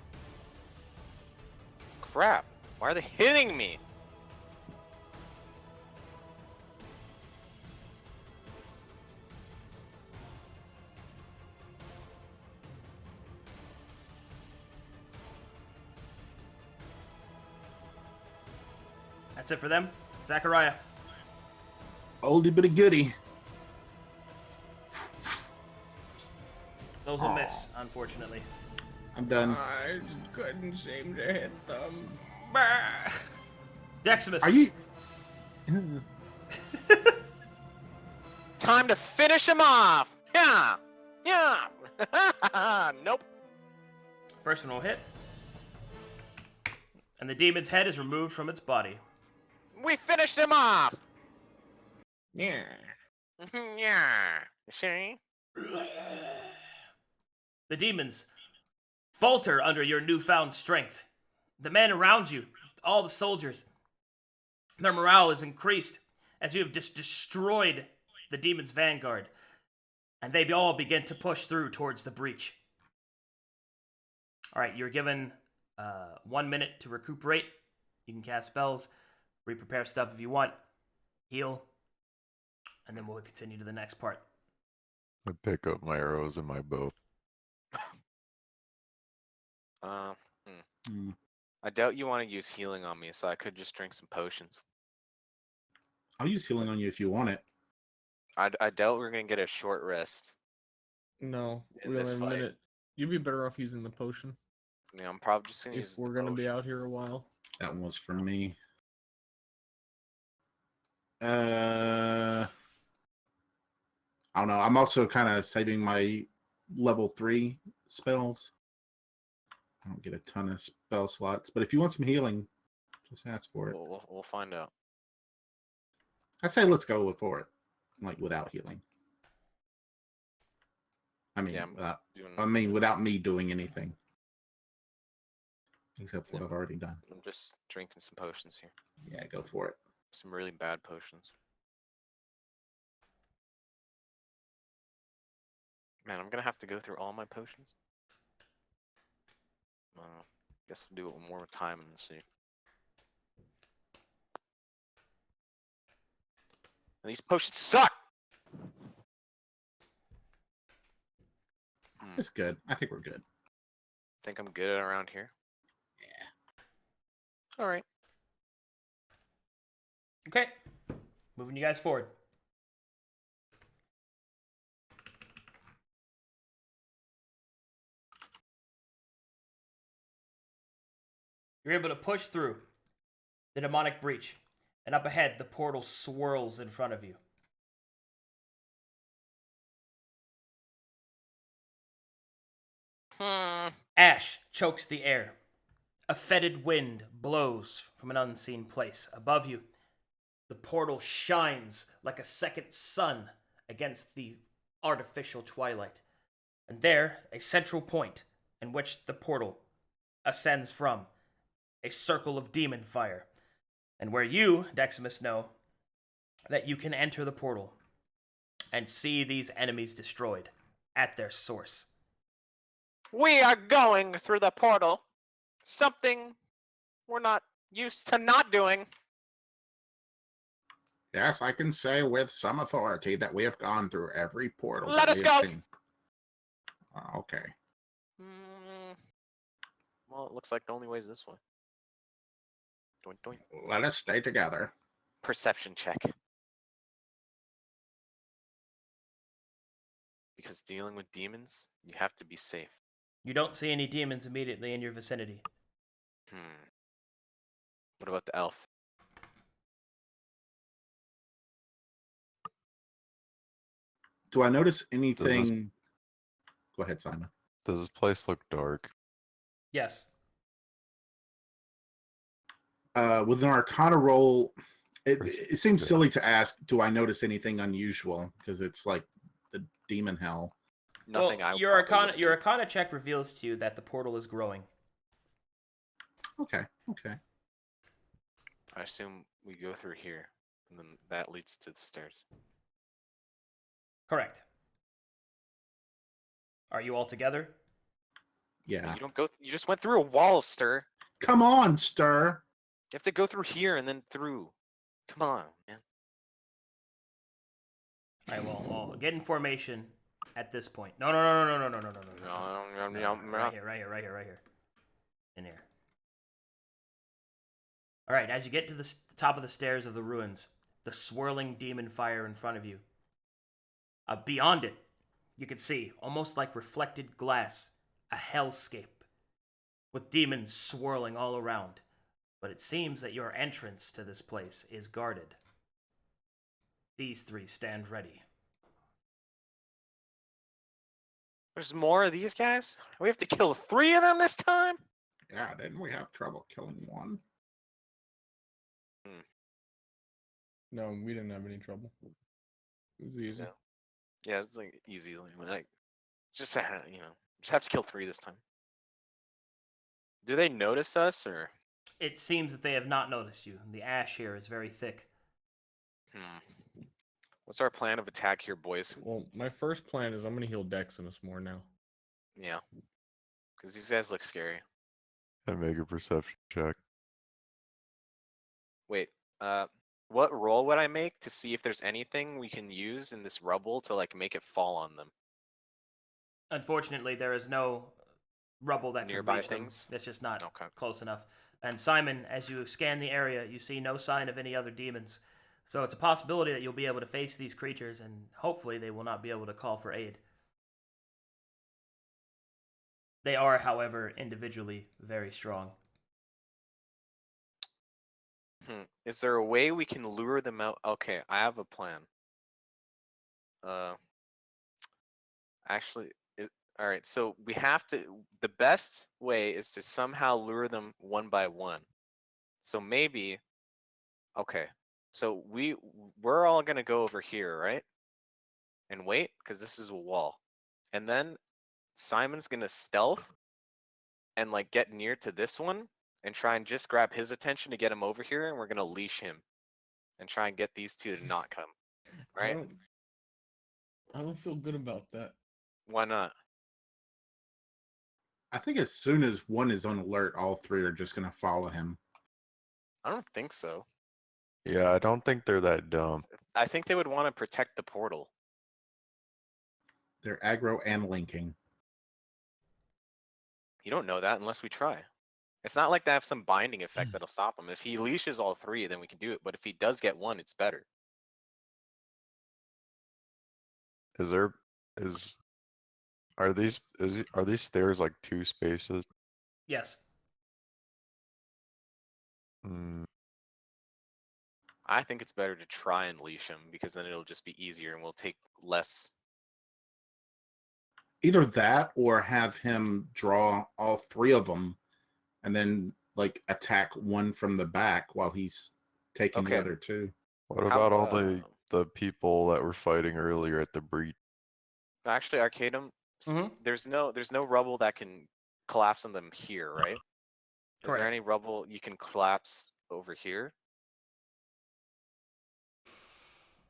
Crap! Why are they hitting me? That's it for them. Zachariah. Oldie but a goodie. Those will miss, unfortunately. I'm done. I just couldn't seem to hit them. Deximus. Are you? Time to finish him off! Yeah! Yeah! Nope. First one will hit. And the demon's head is removed from its body. We finished him off! Yeah. Yeah. You see? The demons falter under your newfound strength. The men around you, all the soldiers, their morale is increased as you have just destroyed the demon's vanguard. And they all begin to push through towards the breach. All right, you're given 1 minute to recuperate. You can cast spells, re-prepare stuff if you want, heal, and then we'll continue to the next part. I pick up my arrows and my bow. I doubt you want to use healing on me, so I could just drink some potions. I'll use healing on you if you want it. I doubt we're gonna get a short rest. No, In we only this have a fight. minute. You'd be better off using the potion You know, I'm probably just gonna if use we're the gonna be potion. out here a while. That one was for me. I don't know. I'm also kind of saving my level 3 spells. I don't get a ton of spell slots, but if you want some healing, just ask for it. We'll find out. I say let's go for it, like without healing. I mean, Yeah, without me doing anything, except what I've already done. I'm just drinking some potions here. Yeah, go for it. Some really bad potions. Man, I'm gonna have to go through all my potions. Guess we'll do it one more time and see. And these potions suck! It's good. I think we're good. Think I'm good around here? Yeah. Alright. Okay. Moving you guys forward. You're able to push through the demonic breach, and up ahead, the portal swirls in front of you. Ash chokes the air. A fetid wind blows from an unseen place above you. The portal shines like a second sun against the artificial twilight. And there, a central point in which the portal ascends from, a circle of demon fire. And where you, Deximus, know that you can enter the portal and see these enemies destroyed at their source. We are going through the portal. Something we're not used to not doing. Yes, I can say with some authority that we have gone through every portal Let that us we have go. seen. Okay. Well, it looks like the only way is this way. Doink, doink. Let us stay together. Perception check. Because dealing with demons, you have to be safe. You don't see any demons immediately in your vicinity. What about the elf? Do I notice anything? Go ahead, Simon. Does this place look dark? Yes. With an Arcana roll, it seems Yeah. silly to ask, do I notice anything unusual? Because it's like the demon hell. Nothing. Well, I your probably Arcana check reveals to you that the portal is growing. Okay. I assume we go through here, and then that leads to the stairs. Correct. Are you all together? Yeah. You don't go. You just went through a wall, Stir. Come on, Stir. You have to go through here and then through. Come on, man. All right, well, get in formation at this point. No. Right here. In here. All right, as you get to the top of the stairs of the ruins, the swirling demon fire in front of you. Beyond it, you can see, almost like reflected glass, a hellscape with demons swirling all around. But it seems that your entrance to this place is guarded. These three stand ready. There's more of these guys? We have to kill 3 of them this time? Yeah, didn't we have trouble killing one? No, we didn't have any trouble. It was easy. Yeah, it's like easy. Like, just have to kill 3 this time. Do they notice us or? It seems that they have not noticed you. The ash here is very thick. What's our plan of attack here, boys? Well, my first plan is I'm gonna heal Deximus more now. Yeah, because these guys look scary. And make a perception check. Wait, what roll would I make to see if there's anything we can use in this rubble to like make it fall on them? Unfortunately, there is no rubble that Nearby can reach things? them. It's just not Okay. close enough. And Simon, as you scan the area, you see no sign of any other demons. So it's a possibility that you'll be able to face these creatures, and hopefully they will not be able to call for aid. They are, however, individually very strong. Is there a way we can lure them out? Okay, I have a plan. Actually, all right. So we have to. The best way is to somehow lure them one by one. So maybe. Okay. So we're all gonna go over here, right? And wait, because this is a wall. And then Simon's gonna stealth and like get near to this one and try and just grab his attention to get him over here, and we're gonna leash him and try and get these two to not come. Right? I don't feel good about that. Why not? I think as soon as one is on alert, all three are just going to follow him. I don't think so. Yeah, I don't think they're that dumb. I think they would want to protect the portal. They're aggro and linking. You don't know that unless we try. It's not like they have some binding effect that'll stop him. If he leashes all three, then we can do it. But if he does get one, it's better. Are these stairs like 2 spaces? Yes. Mm, I think it's better to try and leash him because then it'll just be easier and we'll take less. Either that or have him draw all three of them and then like attack one from the back while he's taking Okay. the other two. what How- about all the people that were fighting earlier at the breach? Actually, Arcadum, Mhm. there's no rubble that can collapse on them here, right? Is there Correct. any rubble you can collapse over here?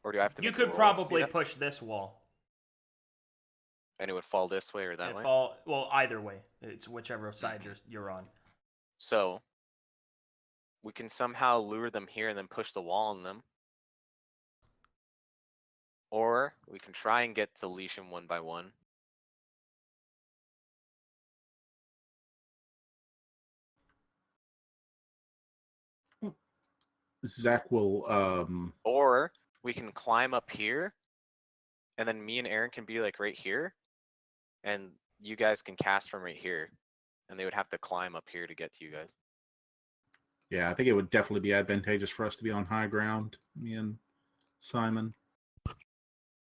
Or do I have to You make a could roll? See probably that? push this wall. And it would fall this way or that way? Well, either way. It's whichever side you're on. So we can somehow lure them here and then push the wall on them. Or we can try and get to leash them one by one. Zach will Or we can climb up here and then me and Aaron can be like right here and you guys can cast from right here and they would have to climb up here to get to you guys. yeah, I think it would definitely be advantageous for us to be on high ground, me and Simon.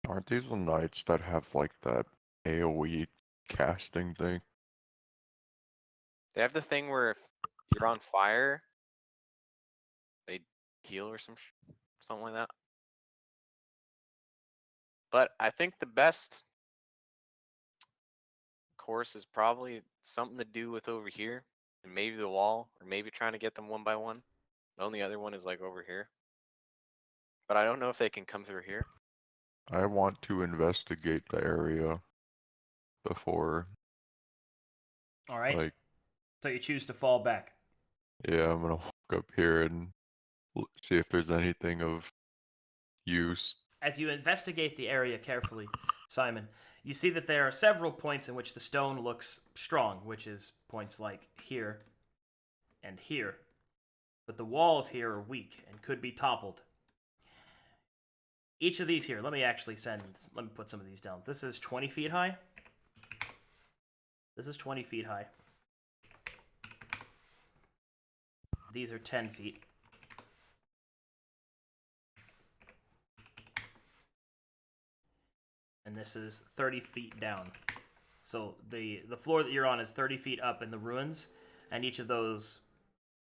Aren't these the knights that have like that AoE casting thing? They have the thing where if you're on fire, they heal or something like that. But I think the best course is probably something to do with over here and maybe the wall or maybe trying to get them one by one. The only other one is like over here. But I don't know if they can come through here. I want to investigate the area before, All right. like, So you choose to fall back. yeah, I'm gonna walk up here and see if there's anything of use. As you investigate the area carefully, Simon, you see that there are several points in which the stone looks strong, which is points like here and here. But the walls here are weak and could be toppled. Each of these here, let me put some of these down. This is 20 feet high. This is 20 feet high. These are 10 feet. And this is 30 feet down. So the floor that you're on is 30 feet up in the ruins, and each of those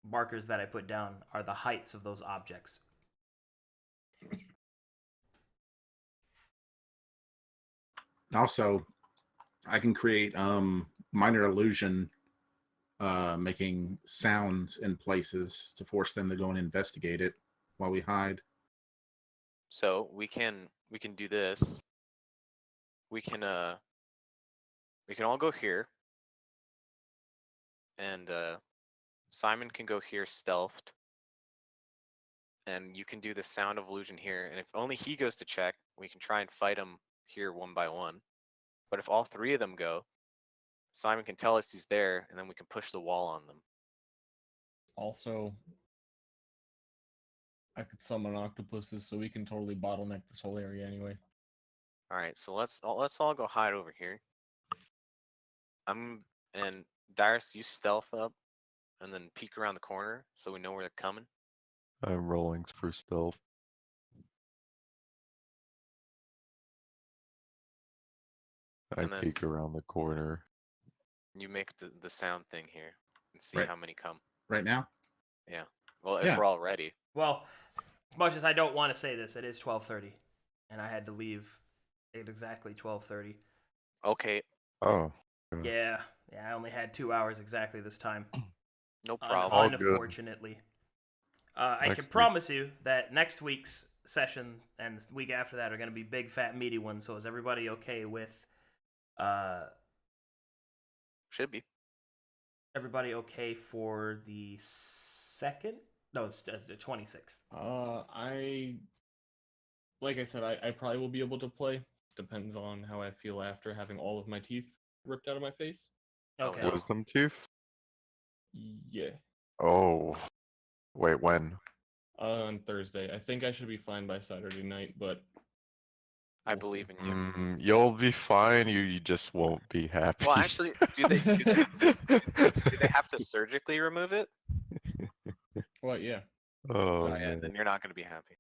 markers that I put down are the heights of those objects. Also, I can create minor illusion, making sounds in places to force them to go and investigate it while we hide. So we can do this. We can all go here. And Simon can go here stealthed. And you can do the sound of illusion here. And if only he goes to check, we can try and fight him here one by one. But if all three of them go, Simon can tell us he's there, and then we can push the wall on them. Also, I could summon octopuses, so we can totally bottleneck this whole area anyway. All right, so let's all go hide over here. And Darius, you stealth up, and then peek around the corner so we know where they're coming. I'm rolling for stealth. I And then- peek around the corner. You make the sound thing here and see Right. how many come. Right now? Well, if Yeah. we're all ready. Well, as much as I don't want to say this, it is 12:30, and I had to leave at exactly 12:30. Okay, Oh. Yeah, I only had 2 hours exactly this time. no problem. All good. Unfortunately. I Next can week. promise you that next week's session and the week after that are going to be big, fat, meaty ones. So is everybody okay with? Should be. Everybody okay for the second? No, it's the 26th. Like I said, I probably will be able to play. Depends on how I feel after having all of my teeth ripped out of my face. Oh, Okay. no. Wisdom tooth? Yeah. Oh. Wait, when? On Thursday. I think I should be fine by Saturday night, but I we'll believe see. in you. You'll be fine. You just won't be happy. Well, actually, do they have to surgically remove it? Well, yeah. Oh, Oh yeah, man. then you're not gonna be happy.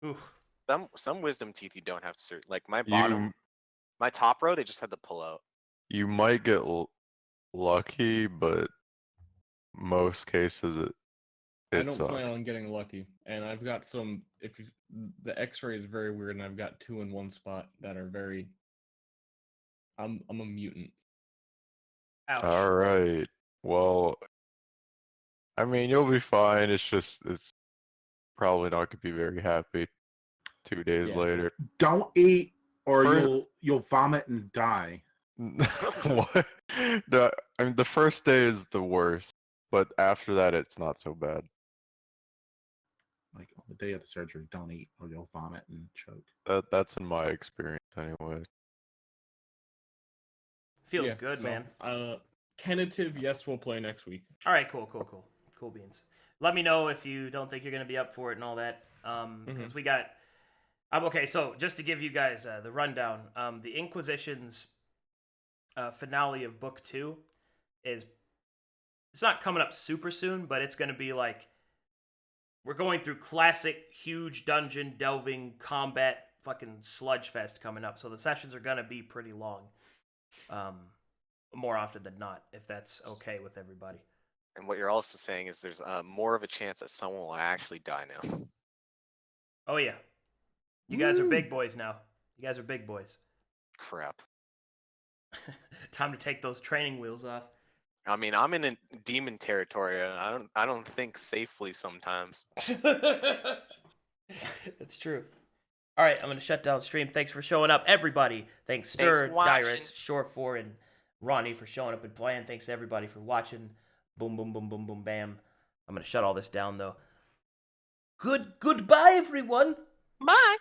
Oof. Some wisdom teeth you don't have to like my bottom, You my top row they just had to pull out. you might get lucky, but most cases I it don't sucks. plan on getting lucky, and I've got some. The X-ray is very weird, and I've got 2 in one spot that are very. I'm a mutant. Ouch. All right. Well, I mean, you'll be fine. It's probably not gonna be very happy 2 days Yeah. later. Don't eat, or First- you'll vomit and die. What? No, I mean, the first day is the worst, but after that, it's not so bad. Like on the day of the surgery, don't eat, or you'll vomit and choke. That's in my experience anyway. Feels Yeah, good, so, man. Tentative, yes, we'll play next week. All right, cool beans. Let me know if you don't think you're gonna be up for it and all that. Because we got. Okay, so just to give you guys the rundown, the Inquisition's finale of Book 2 is. It's not coming up super soon, but it's gonna be like. We're going through classic, huge dungeon delving combat fucking sludge fest coming up, so the sessions are gonna be pretty long. More often than not, if that's okay with everybody. And what you're also saying is there's more of a chance that someone will actually die now. Oh yeah, you guys are big boys now. You guys are big boys. Crap. Time to take those training wheels off. I mean, I'm in a demon territory. I don't think safely sometimes. It's true. All right, I'm gonna shut down stream. Thanks for showing up, everybody. Thanks, Stir, for watching. Dyrus, Shore4, and Ronnie for showing up and playing. Thanks to everybody for watching. Boom, boom, boom, boom, boom, bam. I'm gonna shut all this down though. Goodbye, everyone. Bye.